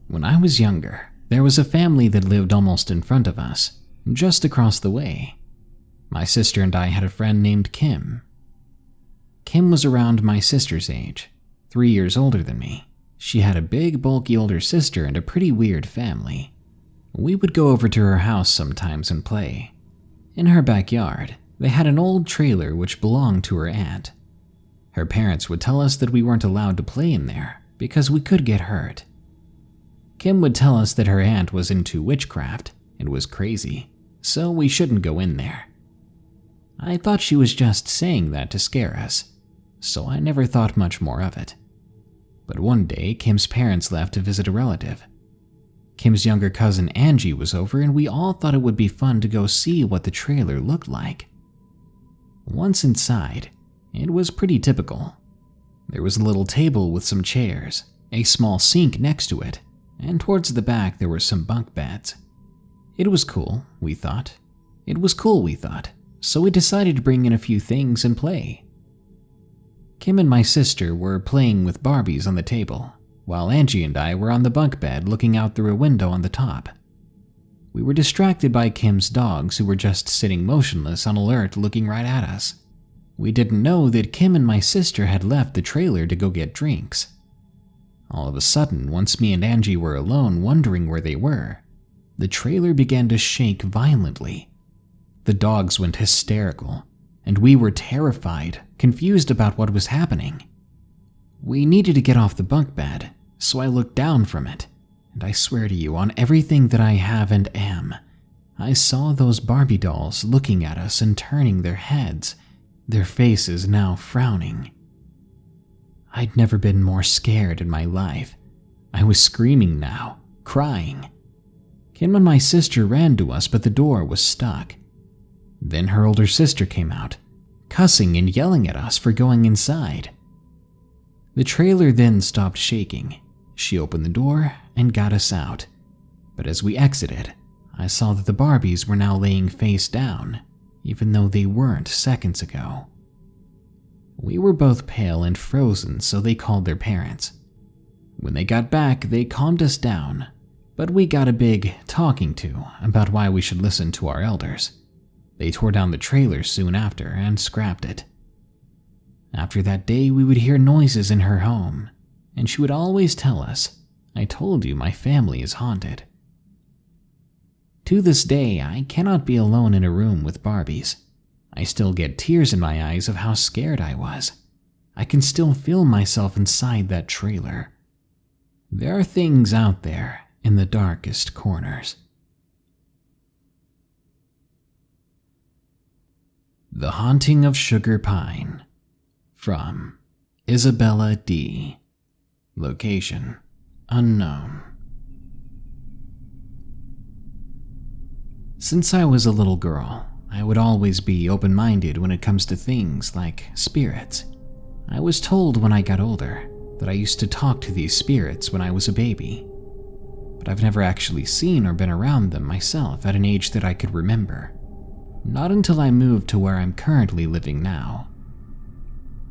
When I was younger, there was a family that lived almost in front of us, just across the way. My sister and I had a friend named Kim. Kim was around my sister's age, 3 years older than me. She had a big, bulky older sister and a pretty weird family. We would go over to her house sometimes and play. In her backyard, they had an old trailer which belonged to her aunt. Her parents would tell us that we weren't allowed to play in there because we could get hurt. Kim would tell us that her aunt was into witchcraft and was crazy, so we shouldn't go in there. I thought she was just saying that to scare us, so I never thought much more of it. But one day, Kim's parents left to visit a relative. Kim's younger cousin Angie was over, and we all thought it would be fun to go see what the trailer looked like. Once inside, it was pretty typical. There was a little table with some chairs, a small sink next to it, and towards the back there were some bunk beds. It was cool, we thought. So we decided to bring in a few things and play. Kim and my sister were playing with Barbies on the table, while Angie and I were on the bunk bed looking out through a window on the top. We were distracted by Kim's dogs who were just sitting motionless on alert looking right at us. We didn't know that Kim and my sister had left the trailer to go get drinks. All of a sudden, once me and Angie were alone wondering where they were, the trailer began to shake violently. The dogs went hysterical, and we were terrified, confused about what was happening. We needed to get off the bunk bed, so I looked down from it, and I swear to you on everything that I have and am, I saw those Barbie dolls looking at us and turning their heads, their faces now frowning. I'd never been more scared in my life. I was screaming now, crying. Kim and my sister ran to us, but the door was stuck. Then her older sister came out, cussing and yelling at us for going inside. The trailer then stopped shaking. She opened the door and got us out. But as we exited, I saw that the Barbies were now laying face down, even though they weren't seconds ago. We were both pale and frozen, so they called their parents. When they got back, they calmed us down, but we got a big talking to about why we should listen to our elders. They tore down the trailer soon after and scrapped it. After that day, we would hear noises in her home, and she would always tell us, "I told you my family is haunted." To this day, I cannot be alone in a room with Barbies. I still get tears in my eyes of how scared I was. I can still feel myself inside that trailer. There are things out there in the darkest corners. The Haunting of Sugar Pine from Isabella D. Location unknown. Since I was a little girl, I would always be open-minded when it comes to things like spirits. I was told when I got older that I used to talk to these spirits when I was a baby, but I've never actually seen or been around them myself at an age that I could remember. Not until I moved to where I'm currently living now.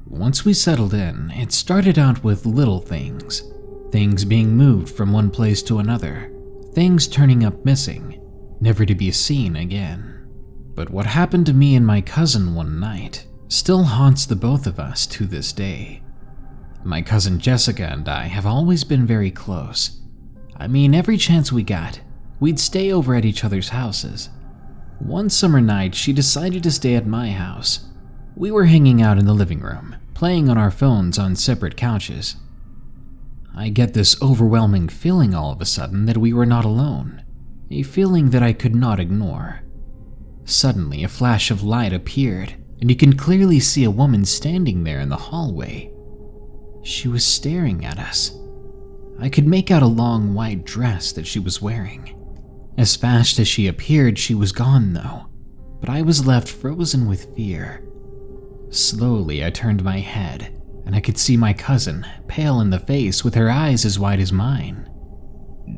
Once we settled in, it started out with little things. Things being moved from one place to another. Things turning up missing, never to be seen again. But what happened to me and my cousin one night still haunts the both of us to this day. My cousin Jessica and I have always been very close. I mean, every chance we got, we'd stay over at each other's houses. One summer night, she decided to stay at my house. We were hanging out in the living room, playing on our phones on separate couches. I get this overwhelming feeling all of a sudden that we were not alone, a feeling that I could not ignore. Suddenly, a flash of light appeared, and you can clearly see a woman standing there in the hallway. She was staring at us. I could make out a long white dress that she was wearing. As fast as she appeared, she was gone though, but I was left frozen with fear. Slowly, I turned my head, and I could see my cousin, pale in the face with her eyes as wide as mine.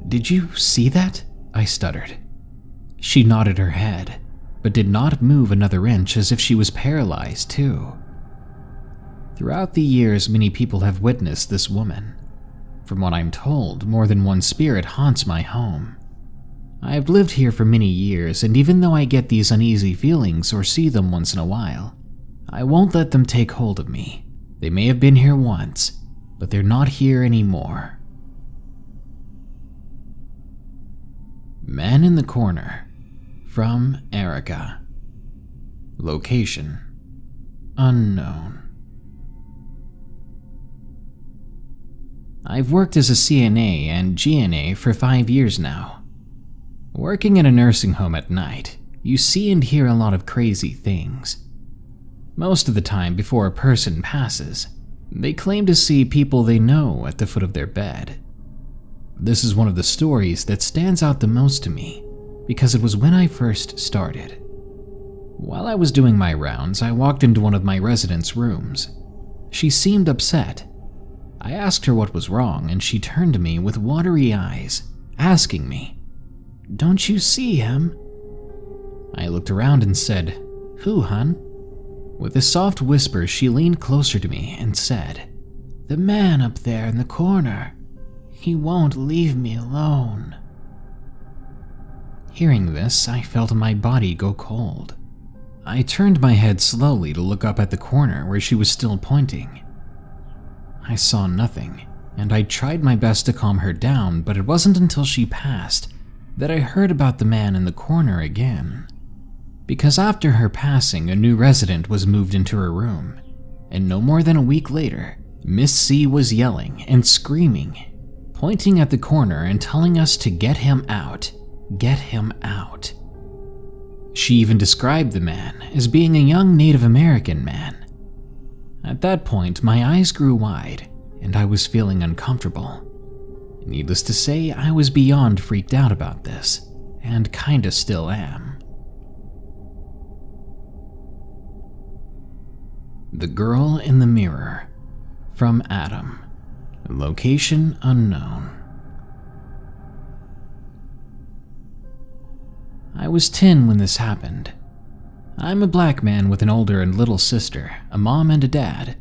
"Did you see that?" I stuttered. She nodded her head, but did not move another inch, as if she was paralyzed too. Throughout the years, many people have witnessed this woman. From what I'm told, more than one spirit haunts my home. I have lived here for many years, and even though I get these uneasy feelings or see them once in a while, I won't let them take hold of me. They may have been here once, but they're not here anymore. Man in the Corner, from Erika. Location: unknown. I've worked as a CNA and GNA for 5 years now. Working in a nursing home at night, you see and hear a lot of crazy things. Most of the time before a person passes, they claim to see people they know at the foot of their bed. This is one of the stories that stands out the most to me, because it was when I first started. While I was doing my rounds, I walked into one of my residents' rooms. She seemed upset. I asked her what was wrong, and she turned to me with watery eyes, asking me, "Don't you see him?" I looked around and said, "Who, hun?" With a soft whisper, she leaned closer to me and said, "The man up there in the corner. He won't leave me alone." Hearing this, I felt my body go cold. I turned my head slowly to look up at the corner where she was still pointing. I saw nothing, and I tried my best to calm her down, but it wasn't until she passed that I heard about the man in the corner again. Because after her passing, a new resident was moved into her room, and no more than a week later, Miss C was yelling and screaming, pointing at the corner and telling us to get him out, get him out. She even described the man as being a young Native American man. At that point, my eyes grew wide, and I was feeling uncomfortable. Needless to say, I was beyond freaked out about this, and kinda still am. The Girl in the Mirror, from Adam. Location unknown. I was 10 when this happened. I'm a black man with an older and little sister, a mom and a dad.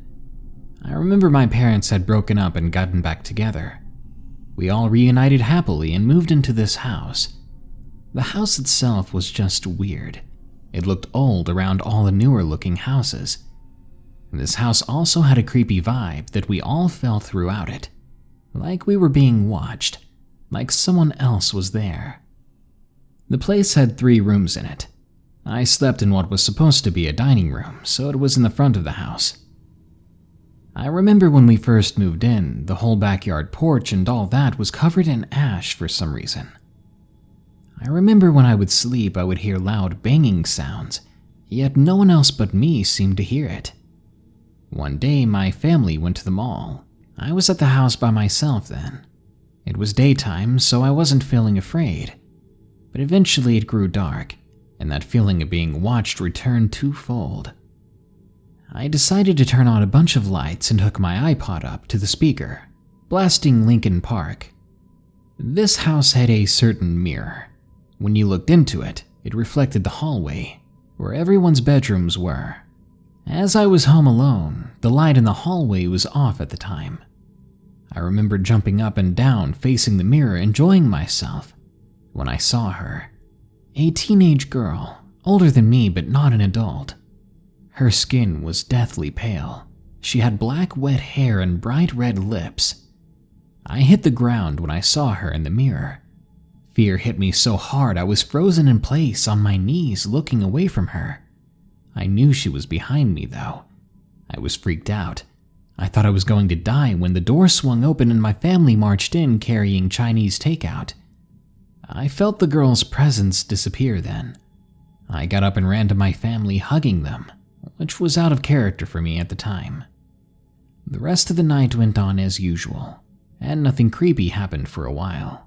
I remember my parents had broken up and gotten back together. We all reunited happily and moved into this house. The house itself was just weird. It looked old around all the newer looking houses. This house also had a creepy vibe that we all felt throughout it. Like we were being watched, like someone else was there. The place had 3 rooms in it. I slept in what was supposed to be a dining room, so it was in the front of the house. I remember when we first moved in, the whole backyard porch and all that was covered in ash for some reason. I remember when I would sleep, I would hear loud banging sounds, yet no one else but me seemed to hear it. One day, my family went to the mall. I was at the house by myself then. It was daytime, so I wasn't feeling afraid. But eventually it grew dark, and that feeling of being watched returned twofold. I decided to turn on a bunch of lights and hook my iPod up to the speaker, blasting Linkin Park. This house had a certain mirror. When you looked into it, it reflected the hallway, where everyone's bedrooms were. As I was home alone, the light in the hallway was off at the time. I remember jumping up and down, facing the mirror, enjoying myself, when I saw her. A teenage girl, older than me but not an adult. Her skin was deathly pale. She had black wet hair and bright red lips. I hit the ground when I saw her in the mirror. Fear hit me so hard I was frozen in place on my knees looking away from her. I knew she was behind me though. I was freaked out. I thought I was going to die when the door swung open and my family marched in carrying Chinese takeout. I felt the girl's presence disappear then. I got up and ran to my family, hugging them, which was out of character for me at the time. The rest of the night went on as usual, and nothing creepy happened for a while.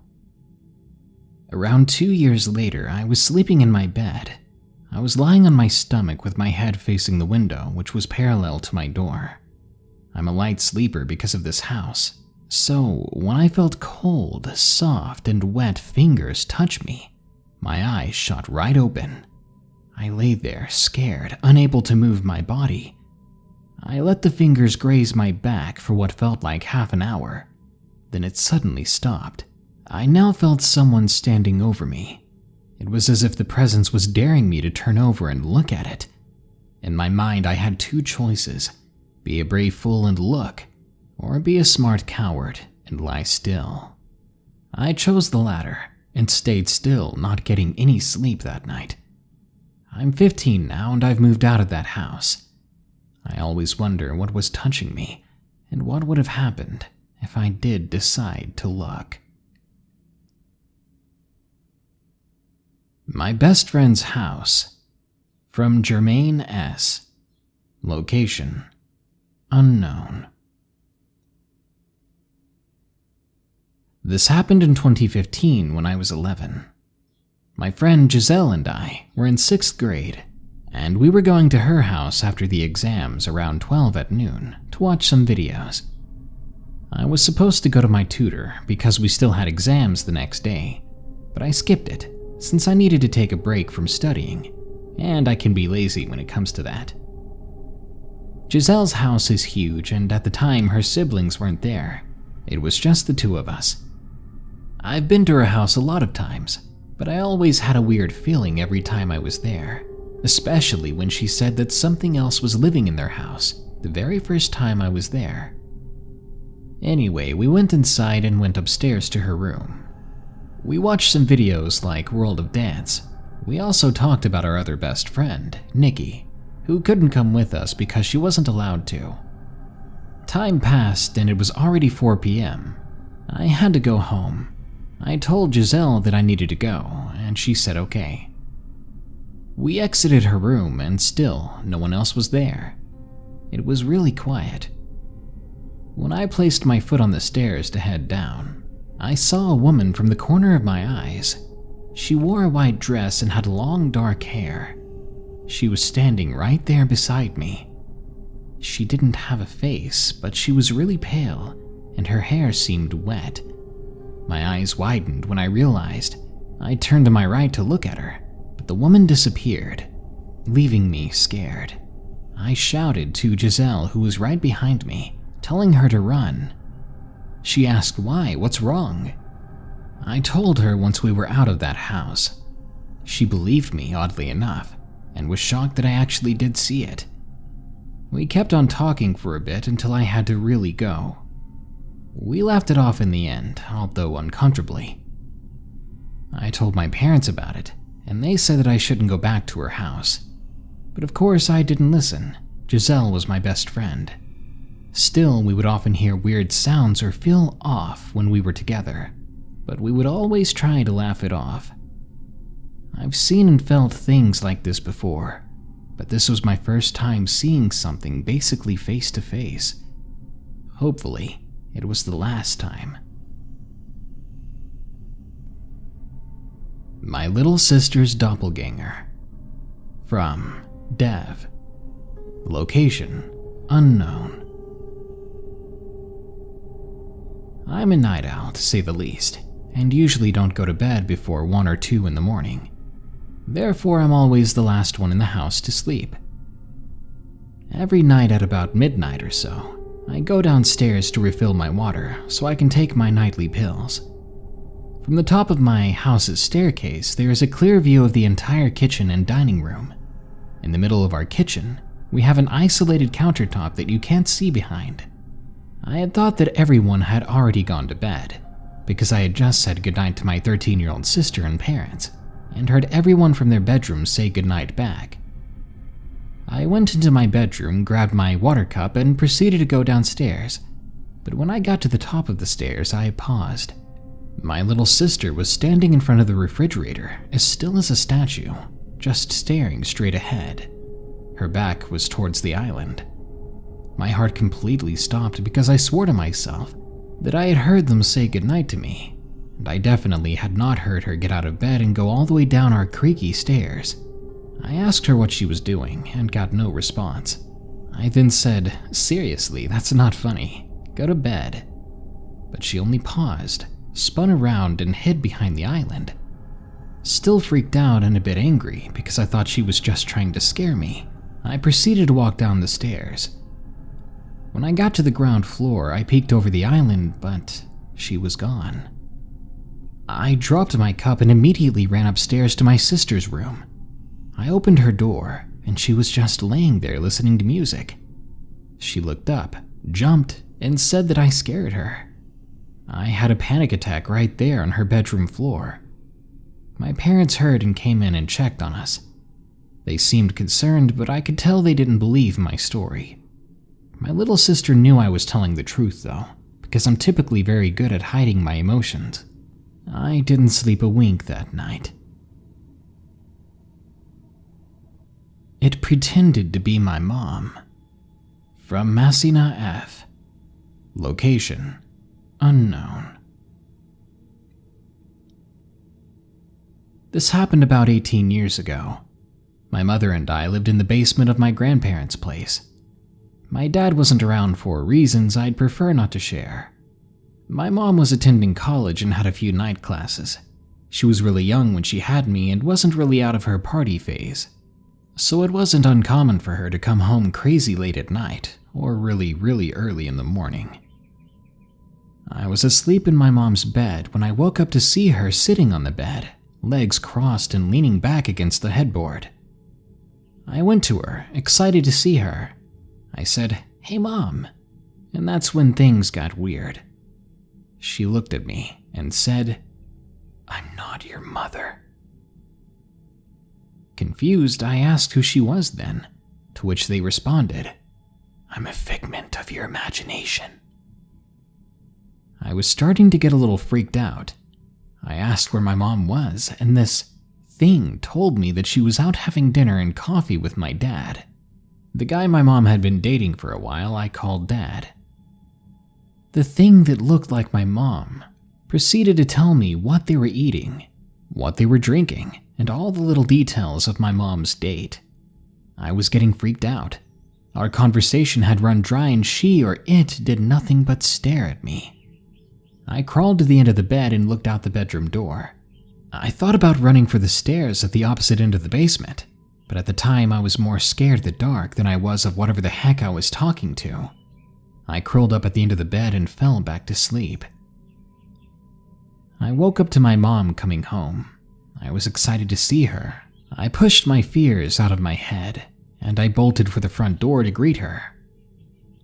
Around 2 years later, I was sleeping in my bed. I was lying on my stomach with my head facing the window, which was parallel to my door. I'm a light sleeper because of this house, So when I felt cold, soft, and wet fingers touch me, my eyes shot right open. I lay there, scared, unable to move my body. I let the fingers graze my back for what felt like half an hour. Then it suddenly stopped. I now felt someone standing over me. It was as if the presence was daring me to turn over and look at it. In my mind, I had two choices: be a brave fool and look, or be a smart coward and lie still. I chose the latter and stayed still, not getting any sleep that night. I'm 15 now and I've moved out of that house. I always wonder what was touching me and what would have happened if I did decide to look. My best friend's house. From Jermaine S. Location: unknown. This happened in 2015 when I was 11. My friend Giselle and I were in 6th grade, and we were going to her house after the exams around 12 at noon to watch some videos. I was supposed to go to my tutor because we still had exams the next day, but I skipped it since I needed to take a break from studying, and I can be lazy when it comes to that. Giselle's house is huge, and at the time her siblings weren't there. It was just the two of us. I've been to her house a lot of times, but I always had a weird feeling every time I was there, especially when she said that something else was living in their house the very first time I was there. Anyway, we went inside and went upstairs to her room. We watched some videos like World of Dance. We also talked about our other best friend, Nikki, who couldn't come with us because she wasn't allowed to. Time passed and it was already 4 p.m. I had to go home. I told Giselle that I needed to go, and she said okay. We exited her room and still no one else was there. It was really quiet. When I placed my foot on the stairs to head down, I saw a woman from the corner of my eyes. She wore a white dress and had long dark hair. She was standing right there beside me. She didn't have a face, but she was really pale, and her hair seemed wet. My eyes widened when I realized. I turned to my right to look at her, but the woman disappeared, leaving me scared. I shouted to Giselle, who was right behind me, telling her to run. She asked why, what's wrong? I told her once we were out of that house. She believed me, oddly enough, and was shocked that I actually did see it. We kept on talking for a bit until I had to really go. We laughed it off in the end, although uncomfortably. I told my parents about it, and they said that I shouldn't go back to her house. But of course I didn't listen. Giselle was my best friend. Still, we would often hear weird sounds or feel off when we were together, but we would always try to laugh it off. I've seen and felt things like this before, but this was my first time seeing something basically face to face. Hopefully, it was the last time. My little sister's doppelganger. From Dev. Location: unknown. I'm a night owl, to say the least, and usually don't go to bed before 1 or 2 in the morning. Therefore, I'm always the last one in the house to sleep. Every night at about midnight or so, I go downstairs to refill my water so I can take my nightly pills. From the top of my house's staircase, there is a clear view of the entire kitchen and dining room. In the middle of our kitchen, we have an isolated countertop that you can't see behind. I had thought that everyone had already gone to bed, because I had just said goodnight to my 13-year-old sister and parents, and heard everyone from their bedrooms say goodnight back. I went into my bedroom, grabbed my water cup, and proceeded to go downstairs. But when I got to the top of the stairs, I paused. My little sister was standing in front of the refrigerator, as still as a statue, just staring straight ahead. Her back was towards the island. My heart completely stopped because I swore to myself that I had heard them say goodnight to me, and I definitely had not heard her get out of bed and go all the way down our creaky stairs. I asked her what she was doing and got no response. I then said, "Seriously, that's not funny. Go to bed." but she only paused, spun around, and hid behind the island. Still freaked out and a bit angry because I thought she was just trying to scare me, I proceeded to walk down the stairs. When I got to the ground floor, I peeked over the island, but she was gone. I dropped my cup and immediately ran upstairs to my sister's room. I opened her door, and she was just laying there listening to music. She looked up, jumped, and said that I scared her. I had a panic attack right there on her bedroom floor. My parents heard and came in and checked on us. They seemed concerned, but I could tell they didn't believe my story. My little sister knew I was telling the truth, though, because I'm typically very good at hiding my emotions. I didn't sleep a wink that night. It pretended to be my mom. From Messina F. Location: unknown. This happened about 18 years ago. My mother and I lived in the basement of my grandparents' place. My dad wasn't around for reasons I'd prefer not to share. My mom was attending college and had a few night classes. She was really young when she had me and wasn't really out of her party phase. So it wasn't uncommon for her to come home crazy late at night or really early in the morning. I was asleep in my mom's bed when I woke up to see her sitting on the bed, legs crossed and leaning back against the headboard. I went to her, excited to see her. I said, "Hey, Mom," and that's when things got weird. She looked at me and said, "I'm not your mother." Confused, I asked who she was then, to which they responded, "I'm a figment of your imagination." I was starting to get a little freaked out. I asked where my mom was, and this thing told me that she was out having dinner and coffee with my dad. The guy my mom had been dating for a while, I called Dad. The thing that looked like my mom proceeded to tell me what they were eating, what they were drinking, and all the little details of my mom's date. I was getting freaked out. Our conversation had run dry and she or it did nothing but stare at me. I crawled to the end of the bed and looked out the bedroom door. I thought about running for the stairs at the opposite end of the basement, but at the time I was more scared of the dark than I was of whatever the heck I was talking to. I curled up at the end of the bed and fell back to sleep. I woke up to my mom coming home. I was excited to see her. I pushed my fears out of my head, and I bolted for the front door to greet her.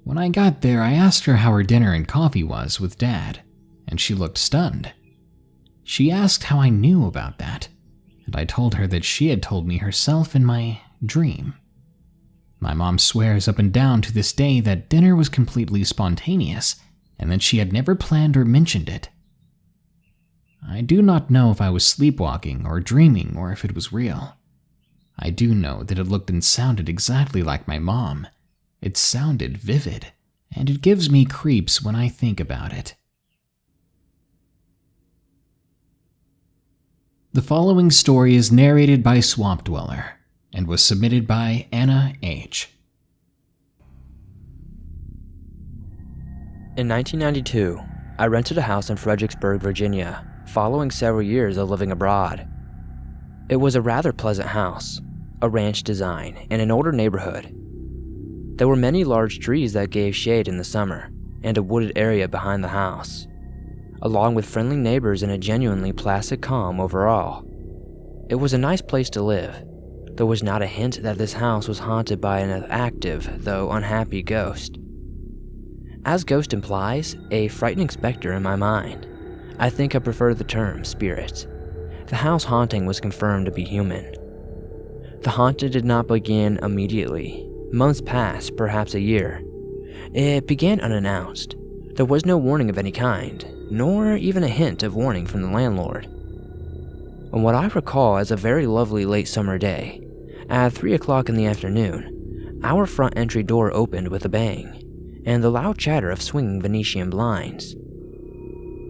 When I got there, I asked her how her dinner and coffee was with Dad, and she looked stunned. She asked how I knew about that, and I told her that she had told me herself in my dream. My mom swears up and down to this day that dinner was completely spontaneous and that she had never planned or mentioned it. I do not know if I was sleepwalking or dreaming or if it was real. I do know that it looked and sounded exactly like my mom. It sounded vivid, and it gives me creeps when I think about it. The following story is narrated by Swamp Dweller and was submitted by Vada H. In 1992, I rented a house in Fredericksburg, Virginia, following several years of living abroad. It was a rather pleasant house, a ranch design, in an older neighborhood. There were many large trees that gave shade in the summer, and a wooded area behind the house, along with friendly neighbors and a genuinely placid calm overall. It was a nice place to live. There was not a hint that this house was haunted by an active, though unhappy ghost. As ghost implies, a frightening specter in my mind, I think I prefer the term spirit. The house haunting was confirmed to be human. The haunting did not begin immediately. Months passed, perhaps a year. It began unannounced. There was no warning of any kind, nor even a hint of warning from the landlord. On what I recall as a very lovely late summer day, at 3 o'clock in the afternoon, our front entry door opened with a bang, and the loud chatter of swinging Venetian blinds.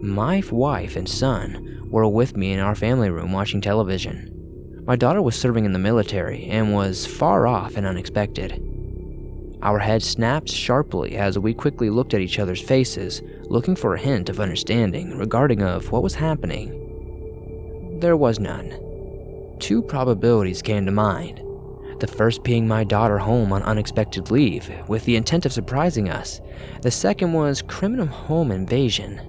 My wife and son were with me in our family room watching television. My daughter was serving in the military and was far off and unexpected. Our heads snapped sharply as we quickly looked at each other's faces, looking for a hint of understanding regarding of what was happening. There was none. Two probabilities came to mind. The first being my daughter home on unexpected leave, with the intent of surprising us. The second was criminal home invasion.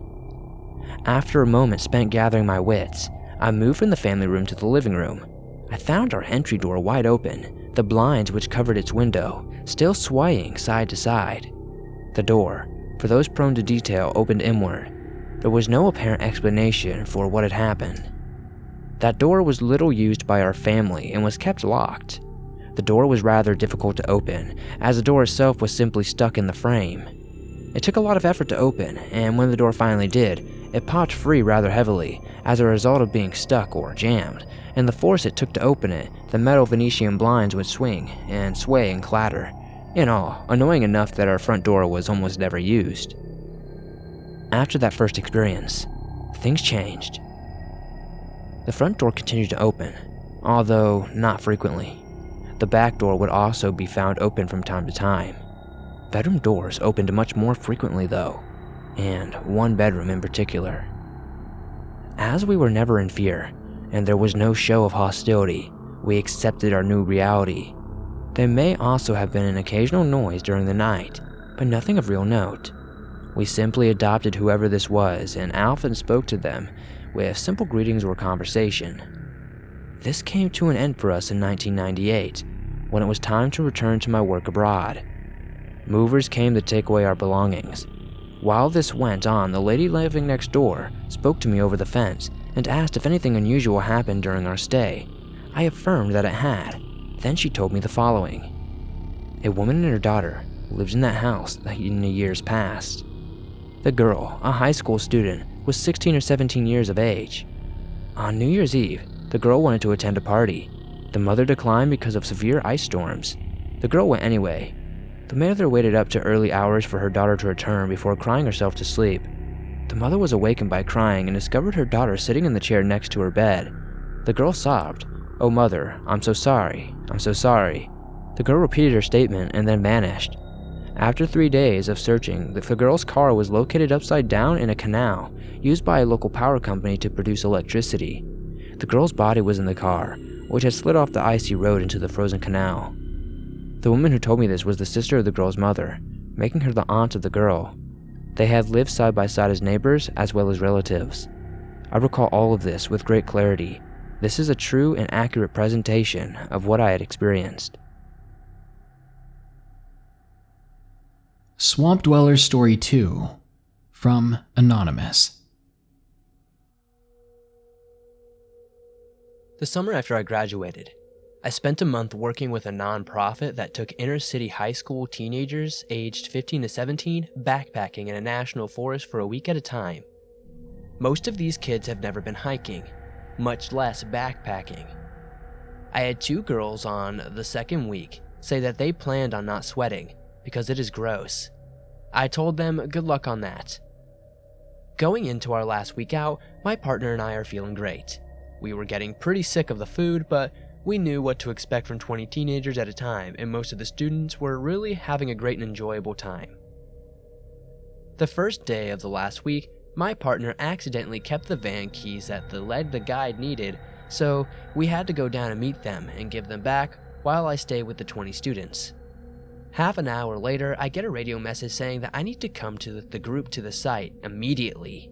After a moment spent gathering my wits, I moved from the family room to the living room. I found our entry door wide open, the blinds which covered its window still swaying side to side. The door, for those prone to detail, opened inward. There was no apparent explanation for what had happened. That door was little used by our family and was kept locked. The door was rather difficult to open, as the door itself was simply stuck in the frame. It took a lot of effort to open, and when the door finally did, it popped free rather heavily as a result of being stuck or jammed, and the force it took to open it, the metal Venetian blinds would swing and sway and clatter. In all, annoying enough that our front door was almost never used. After that first experience, things changed. The front door continued to open, although not frequently. The back door would also be found open from time to time. Bedroom doors opened much more frequently though, and one bedroom in particular. As we were never in fear, and there was no show of hostility, we accepted our new reality. There may also have been an occasional noise during the night, but nothing of real note. We simply adopted whoever this was and often spoke to them with simple greetings or conversation. This came to an end for us in 1998, when it was time to return to my work abroad. Movers came to take away our belongings. While this went on, the lady living next door spoke to me over the fence and asked if anything unusual happened during our stay. I affirmed that it had. Then she told me the following. A woman and her daughter lived in that house in the years past. The girl, a high school student, was 16 or 17 years of age. On New Year's Eve, the girl wanted to attend a party. The mother declined because of severe ice storms. The girl went anyway. The mother waited up to early hours for her daughter to return before crying herself to sleep. The mother was awakened by crying and discovered her daughter sitting in the chair next to her bed. The girl sobbed, "Oh mother, I'm so sorry, I'm so sorry." The girl repeated her statement and then vanished. After 3 days of searching, the girl's car was located upside down in a canal used by a local power company to produce electricity. The girl's body was in the car, which had slid off the icy road into the frozen canal. The woman who told me this was the sister of the girl's mother, making her the aunt of the girl. They had lived side by side as neighbors as well as relatives. I recall all of this with great clarity. This is a true and accurate presentation of what I had experienced. Swamp Dweller Story 2 from Anonymous. The summer after I graduated, I spent a month working with a non-profit that took inner-city high school teenagers aged 15 to 17 backpacking in a national forest for a week at a time. Most of these kids have never been hiking, much less backpacking. I had 2 girls on the second week say that they planned on not sweating because it is gross. I told them good luck on that. Going into our last week out, my partner and I are feeling great. We were getting pretty sick of the food, but we knew what to expect from 20 teenagers at a time, and most of the students were really having a great and enjoyable time. The first day of the last week, my partner accidentally kept the van keys that the guide needed, so we had to go down and meet them and give them back while I stayed with the 20 students. Half an hour later, I get a radio message saying that I need to come to the group to the site immediately.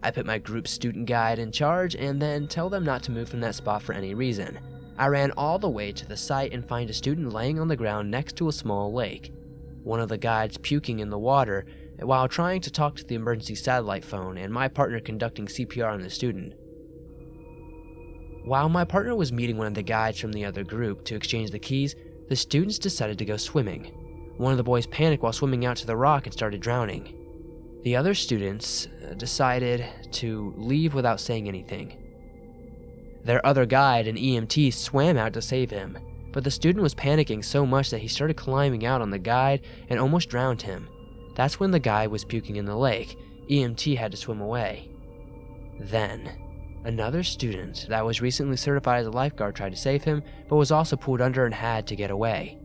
I put my group's student guide in charge and then tell them not to move from that spot for any reason. I ran all the way to the site and find a student laying on the ground next to a small lake. One of the guides puking in the water while trying to talk to the emergency satellite phone, and my partner conducting CPR on the student. While my partner was meeting one of the guides from the other group to exchange the keys, the students decided to go swimming. One of the boys panicked while swimming out to the rock and started drowning. The other students decided to leave without saying anything. Their other guide, an EMT, swam out to save him, but the student was panicking so much that he started climbing out on the guide and almost drowned him. That's when the guy was puking in the lake. EMT had to swim away. Then, another student that was recently certified as a lifeguard tried to save him, but was also pulled under and had to get away.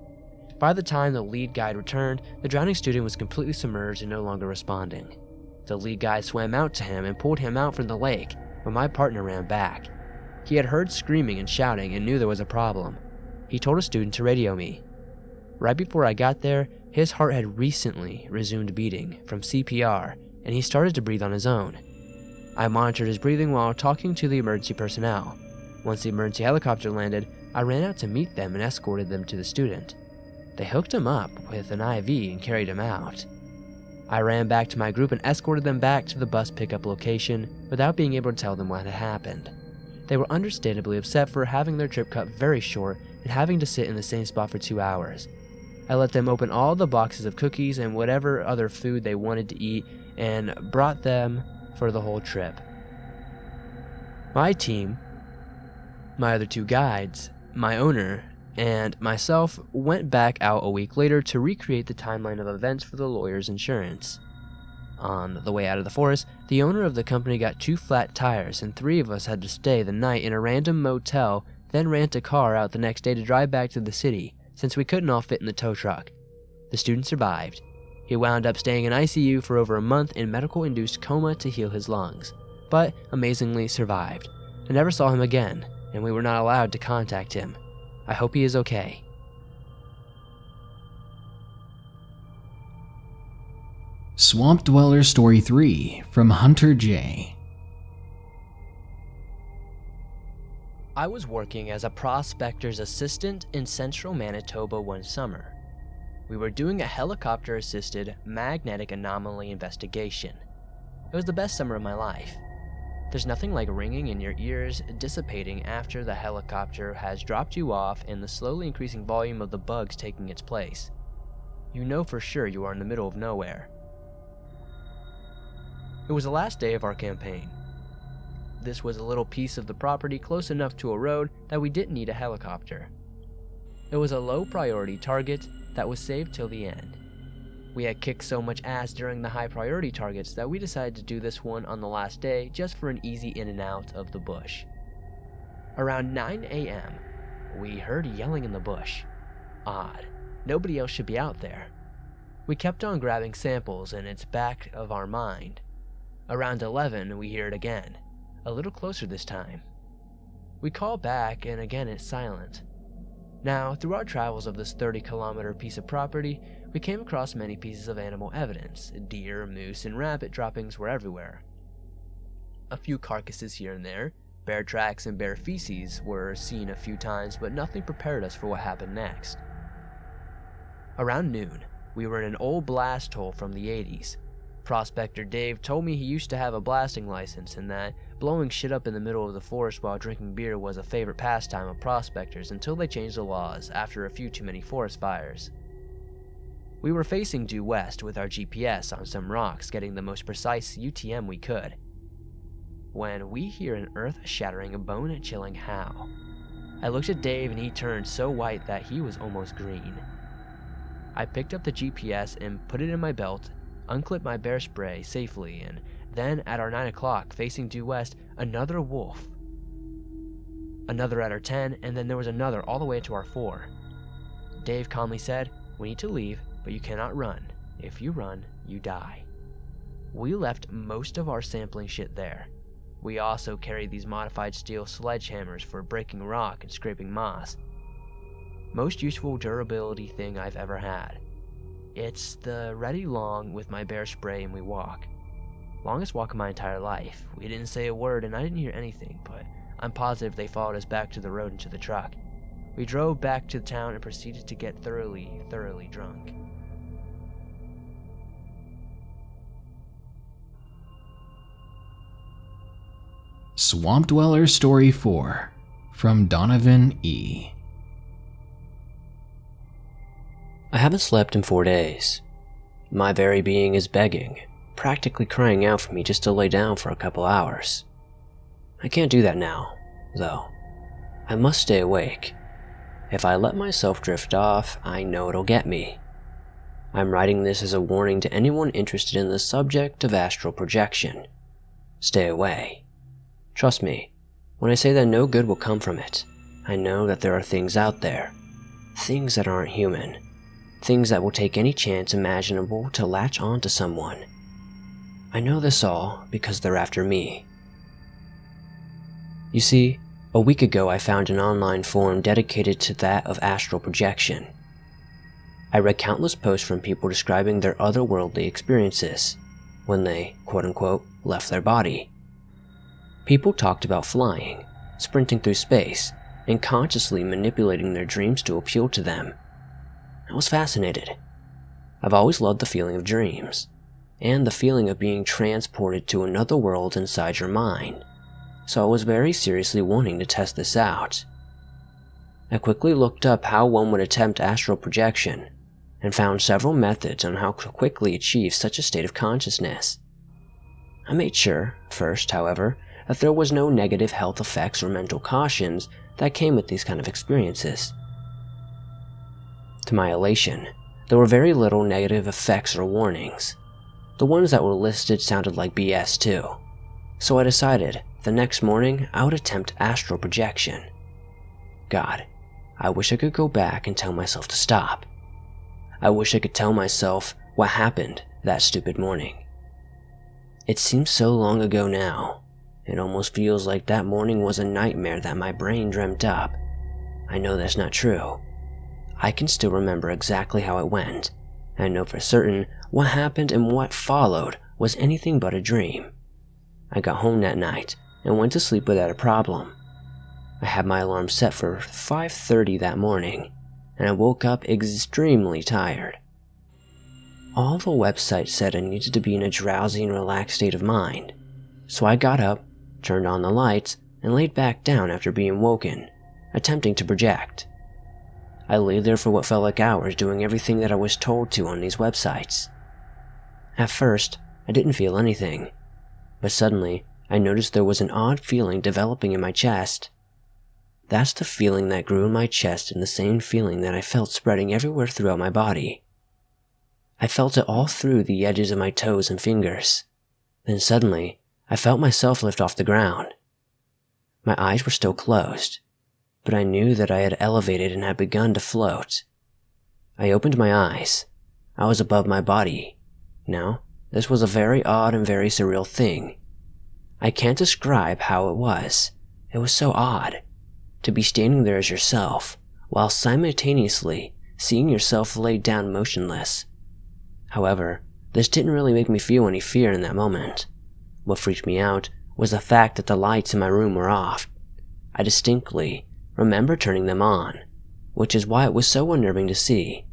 By the time the lead guide returned, the drowning student was completely submerged and no longer responding. The lead guy swam out to him and pulled him out from the lake, but my partner ran back. He had heard screaming and shouting and knew there was a problem. He told a student to radio me. Right before I got there, his heart had recently resumed beating from CPR, and he started to breathe on his own. I monitored his breathing while talking to the emergency personnel. Once the emergency helicopter landed, I ran out to meet them and escorted them to the student. They hooked him up with an IV and carried him out. I ran back to my group and escorted them back to the bus pickup location without being able to tell them what had happened. They were understandably upset for having their trip cut very short and having to sit in the same spot for 2 hours. I let them open all the boxes of cookies and whatever other food they wanted to eat and brought them for the whole trip. My team, my other 2 guides, my owner, and myself went back out a week later to recreate the timeline of events for the lawyer's insurance. On the way out of the forest, the owner of the company got 2 flat tires and 3 of us had to stay the night in a random motel, then rent a car out the next day to drive back to the city, since we couldn't all fit in the tow truck. The student survived. He wound up staying in ICU for over a month in medical-induced coma to heal his lungs, but amazingly survived. I never saw him again, and we were not allowed to contact him. I hope he is okay. Swamp Dweller Story 3 from Hunter J. I was working as a prospector's assistant in central Manitoba one summer. We were doing a helicopter-assisted magnetic anomaly investigation. It was the best summer of my life. There's nothing like ringing in your ears dissipating after the helicopter has dropped you off and the slowly increasing volume of the bugs taking its place. You know for sure you are in the middle of nowhere. It was the last day of our campaign. This was a little piece of the property close enough to a road that we didn't need a helicopter. It was a low priority target that was saved till the end. We had kicked so much ass during the high priority targets that we decided to do this one on the last day just for an easy in and out of the bush. Around 9 a.m., we heard yelling in the bush. Odd. Nobody else should be out there. We kept on grabbing samples and it's back of our mind. Around 11, we hear it again. A little closer this time. We call back and again it's silent. Now, through our travels of this 30-kilometer piece of property, we came across many pieces of animal evidence. Deer, moose, and rabbit droppings were everywhere. A few carcasses here and there. Bear tracks and bear feces were seen a few times, but nothing prepared us for what happened next. Around noon, we were in an old blast hole from the 80s. Prospector Dave told me he used to have a blasting license and that blowing shit up in the middle of the forest while drinking beer was a favorite pastime of prospectors until they changed the laws after a few too many forest fires. We were facing due west with our GPS on some rocks, getting the most precise UTM we could, when we hear an earth-shattering, bone-chilling howl. I looked at Dave and he turned so white that he was almost green. I picked up the GPS and put it in my belt, unclipped my bear spray safely, and then at our 9 o'clock, facing due west, another wolf. Another at our 10, and then there was another all the way to our 4. Dave calmly said, "We need to leave, but you cannot run. If you run, you die." We left most of our sampling shit there. We also carried these modified steel sledgehammers for breaking rock and scraping moss. Most useful durability thing I've ever had. It's the ready long with my bear spray and we walk. Longest walk of my entire life. We didn't say a word and I didn't hear anything, but I'm positive they followed us back to the road and to the truck. We drove back to town and proceeded to get thoroughly drunk. Swamp Dweller Story 4 from Donovan E. I haven't slept in 4 days. My very being is begging, practically crying out for me just to lay down for a couple hours. I can't do that now, though. I must stay awake. If I let myself drift off, I know it'll get me. I'm writing this as a warning to anyone interested in the subject of astral projection. Stay away. Trust me, when I say that no good will come from it, I know that there are things out there. Things that aren't human. Things that will take any chance imaginable to latch onto someone. I know this all because they're after me. You see, a week ago I found an online forum dedicated to that of astral projection. I read countless posts from people describing their otherworldly experiences when they, quote-unquote, left their body. People talked about flying, sprinting through space, and consciously manipulating their dreams to appeal to them. I was fascinated. I've always loved the feeling of dreams, and the feeling of being transported to another world inside your mind, so I was very seriously wanting to test this out. I quickly looked up how one would attempt astral projection, and found several methods on how to quickly achieve such a state of consciousness. I made sure, first, however, that there was no negative health effects or mental cautions that came with these kind of experiences. To my elation, there were very little negative effects or warnings. The ones that were listed sounded like BS too, so I decided the next morning I would attempt astral projection. God, I wish I could go back and tell myself to stop. I wish I could tell myself what happened that stupid morning. It seems so long ago now. It almost feels like that morning was a nightmare that my brain dreamt up. I know that's not true. I can still remember exactly how it went, and I know for certain what happened and what followed was anything but a dream. I got home that night and went to sleep without a problem. I had my alarm set for 5:30 that morning, and I woke up extremely tired. All the websites said I needed to be in a drowsy and relaxed state of mind, so I got up, turned on the lights, and laid back down after being woken, attempting to project. I lay there for what felt like hours doing everything that I was told to on these websites. At first, I didn't feel anything, but suddenly I noticed there was an odd feeling developing in my chest. That's the feeling that grew in my chest and the same feeling that I felt spreading everywhere throughout my body. I felt it all through the edges of my toes and fingers. Then suddenly, I felt myself lift off the ground. My eyes were still closed, but I knew that I had elevated and had begun to float. I opened my eyes. I was above my body. Now, this was a very odd and very surreal thing. I can't describe how it was. It was so odd. To be standing there as yourself, while simultaneously seeing yourself laid down motionless. However, this didn't really make me feel any fear in that moment. What freaked me out was the fact that the lights in my room were off. I distinctly remember turning them on, which is why it was so unnerving to see.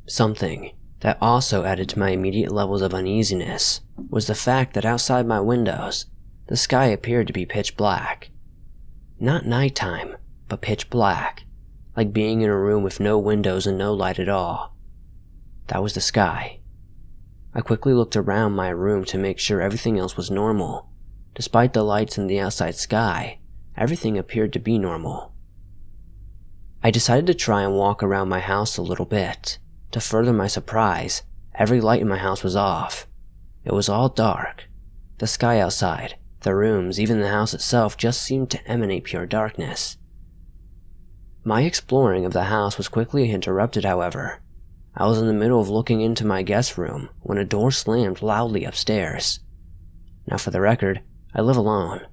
Something that also added to my immediate levels of uneasiness was the fact that outside my windows, the sky appeared to be pitch black. Not nighttime, but pitch black, like being in a room with no windows and no light at all. That was the sky. I quickly looked around my room to make sure everything else was normal. Despite the lights in the outside sky, everything appeared to be normal. I decided to try and walk around my house a little bit. To further my surprise, every light in my house was off. It was all dark. The sky outside, the rooms, even the house itself just seemed to emanate pure darkness. My exploring of the house was quickly interrupted, however. I was in the middle of looking into my guest room when a door slammed loudly upstairs. Now for the record, I live alone.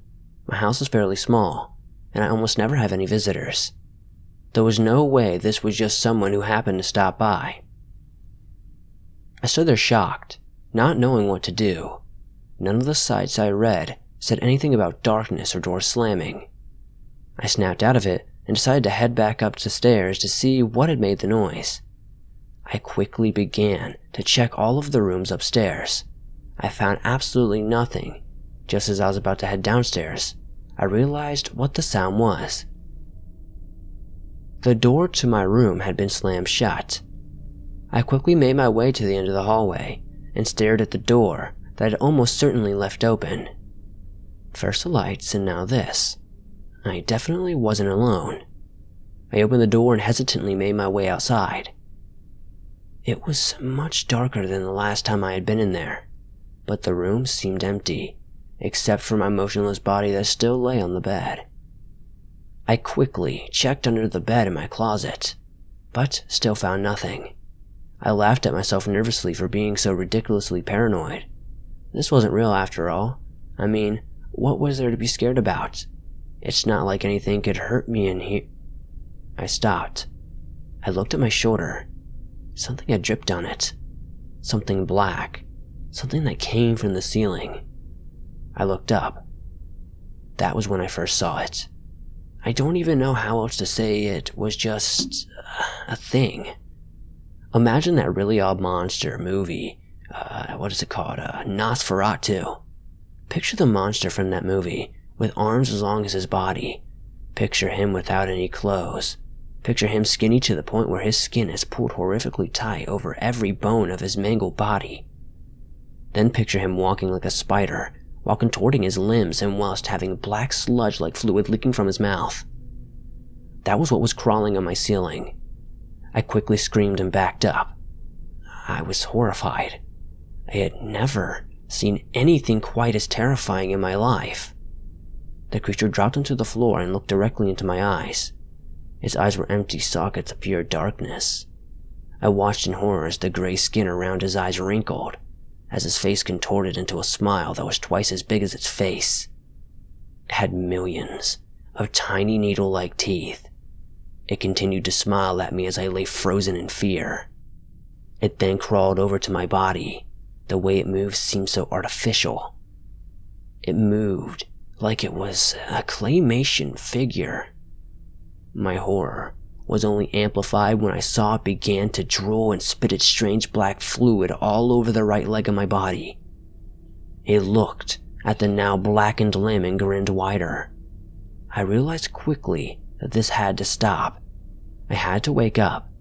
My house is fairly small, and I almost never have any visitors. There was no way this was just someone who happened to stop by. I stood there shocked, not knowing what to do. None of the sites I read said anything about darkness or doors slamming. I snapped out of it and decided to head back up the stairs to see what had made the noise. I quickly began to check all of the rooms upstairs. I found absolutely nothing. Just as I was about to head downstairs, I realized what the sound was. The door to my room had been slammed shut. I quickly made my way to the end of the hallway and stared at the door that I had almost certainly left open. First the lights and now this. I definitely wasn't alone. I opened the door and hesitantly made my way outside. It was much darker than the last time I had been in there, but the room seemed empty, except for my motionless body that still lay on the bed. I quickly checked under the bed in my closet, but still found nothing. I laughed at myself nervously for being so ridiculously paranoid, This wasn't real after all. I mean, what was there to be scared about? It's not like anything could hurt me in here. I stopped. I looked at my shoulder. Something had dripped on it. Something black. Something that came from the ceiling. I looked up. That was when I first saw it. I don't even know how else to say it was just a thing. Imagine that really odd monster movie. What is it called? Nosferatu. Picture the monster from that movie, with arms as long as his body. Picture him without any clothes. Picture him skinny to the point where his skin is pulled horrifically tight over every bone of his mangled body. Then picture him walking like a spider, while contorting his limbs and whilst having black sludge-like fluid leaking from his mouth. That was what was crawling on my ceiling. I quickly screamed and backed up. I was horrified. I had never seen anything quite as terrifying in my life. The creature dropped onto the floor and looked directly into my eyes. His eyes were empty sockets of pure darkness. I watched in horror as the gray skin around his eyes wrinkled, as his face contorted into a smile that was twice as big as its face. It had millions of tiny needle-like teeth. It continued to smile at me as I lay frozen in fear. It then crawled over to my body. The way it moved seemed so artificial. It moved like it was a claymation figure. My horror was only amplified when I saw it began to drool and spit its strange black fluid all over the right leg of my body. It looked at the now blackened limb and grinned wider. I realized quickly that this had to stop. I had to wake up.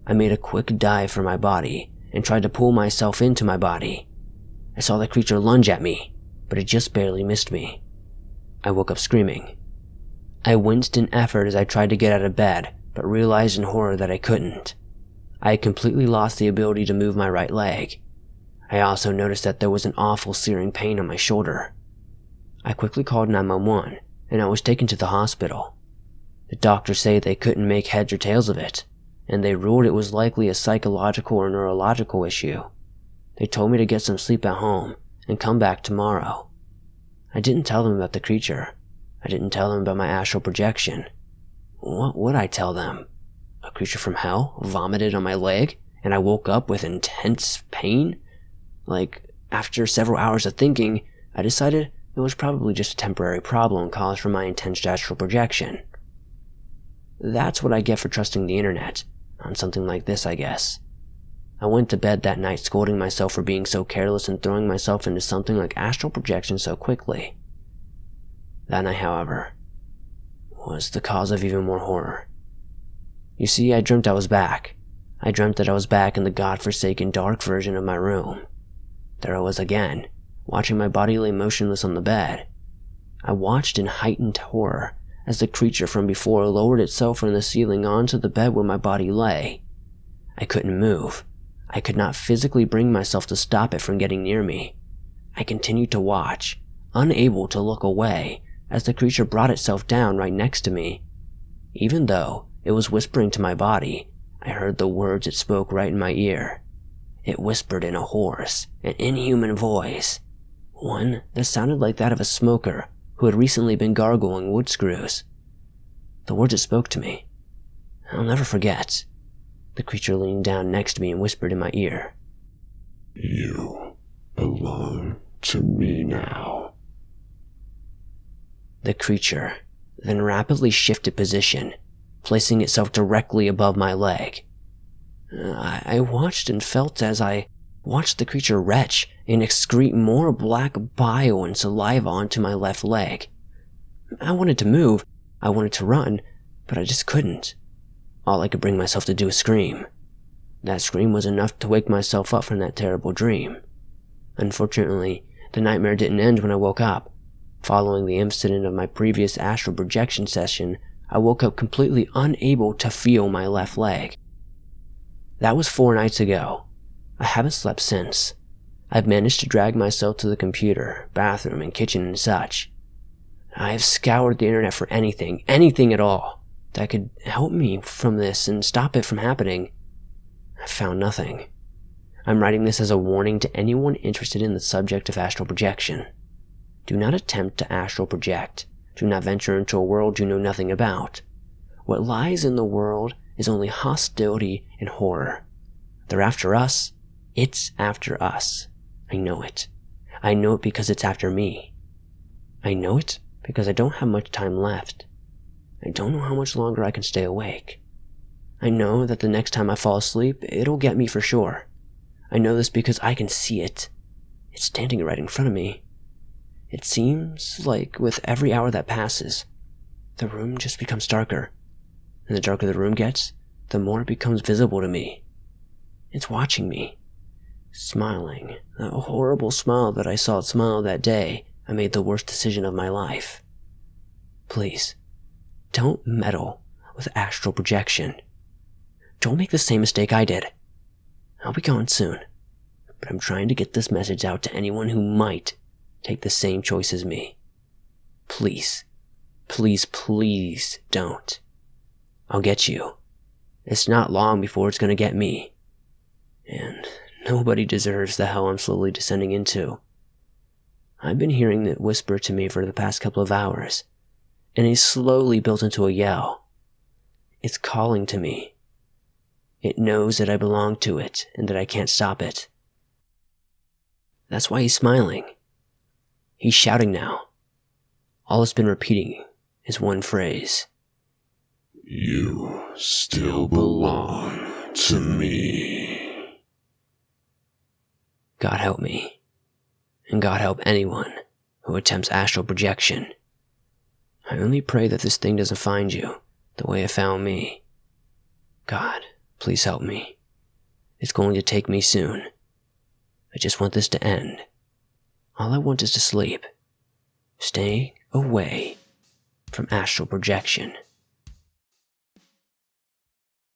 I made a quick dive for my body and tried to pull myself into my body. I saw the creature lunge at me, but it just barely missed me. I woke up screaming. I winced in effort as I tried to get out of bed, but realized in horror that I couldn't. I had completely lost the ability to move my right leg. I also noticed that there was an awful searing pain on my shoulder. I quickly called 911, and I was taken to the hospital. The doctors say they couldn't make heads or tails of it, and they ruled it was likely a psychological or neurological issue. They told me to get some sleep at home and come back tomorrow. I didn't tell them about the creature. I didn't tell them about my astral projection. What would I tell them? A creature from hell vomited on my leg, and I woke up with intense pain? After several hours of thinking, I decided it was probably just a temporary problem caused from my intense astral projection. That's what I get for trusting the internet on something like this, I guess. I went to bed that night scolding myself for being so careless and throwing myself into something like astral projection so quickly. That night, however, was the cause of even more horror. You see, I dreamt I was back. I dreamt that I was back in the godforsaken dark version of my room. There I was again, watching my body lay motionless on the bed. I watched in heightened horror as the creature from before lowered itself from the ceiling onto the bed where my body lay. I couldn't move. I could not physically bring myself to stop it from getting near me. I continued to watch, unable to look away, as the creature brought itself down right next to me. Even though it was whispering to my body, I heard the words it spoke right in my ear. It whispered in a hoarse and inhuman voice, one that sounded like that of a smoker who had recently been gargling wood screws. The words it spoke to me, I'll never forget. The creature leaned down next to me and whispered in my ear, "You belong to me now." The creature then rapidly shifted position, placing itself directly above my leg. I watched and felt as I watched the creature retch and excrete more black bile and saliva onto my left leg. I wanted to move, I wanted to run, but I just couldn't. All I could bring myself to do was scream. That scream was enough to wake myself up from that terrible dream. Unfortunately, the nightmare didn't end when I woke up. Following the incident of my previous astral projection session, I woke up completely unable to feel my left leg. That was 4 nights ago. I haven't slept since. I've managed to drag myself to the computer, bathroom, and kitchen and such. I have scoured the internet for anything at all, that could help me from this and stop it from happening. I found nothing. I'm writing this as a warning to anyone interested in the subject of astral projection. Do not attempt to astral project. Do not venture into a world you know nothing about. What lies in the world is only hostility and horror. They're after us. It's after us. I know it. I know it because it's after me. I know it because I don't have much time left. I don't know how much longer I can stay awake. I know that the next time I fall asleep, it'll get me for sure. I know this because I can see it. It's standing right in front of me. It seems like with every hour that passes, the room just becomes darker. And the darker the room gets, the more it becomes visible to me. It's watching me. Smiling. That horrible smile that I saw it smile that day I made the worst decision of my life. Please, don't meddle with astral projection. Don't make the same mistake I did. I'll be gone soon, but I'm trying to get this message out to anyone who might take the same choice as me. Please, please, please don't. I'll get you. It's not long before it's gonna get me. And nobody deserves the hell I'm slowly descending into. I've been hearing it whisper to me for the past couple of hours, and it's slowly built into a yell. It's calling to me. It knows that I belong to it and that I can't stop it. That's why he's smiling. He's shouting now. All it's been repeating is one phrase. You still belong to me. God help me. And God help anyone who attempts astral projection. I only pray that this thing doesn't find you the way it found me. God, please help me. It's going to take me soon. I just want this to end. All I want is to sleep. Stay away from astral projection.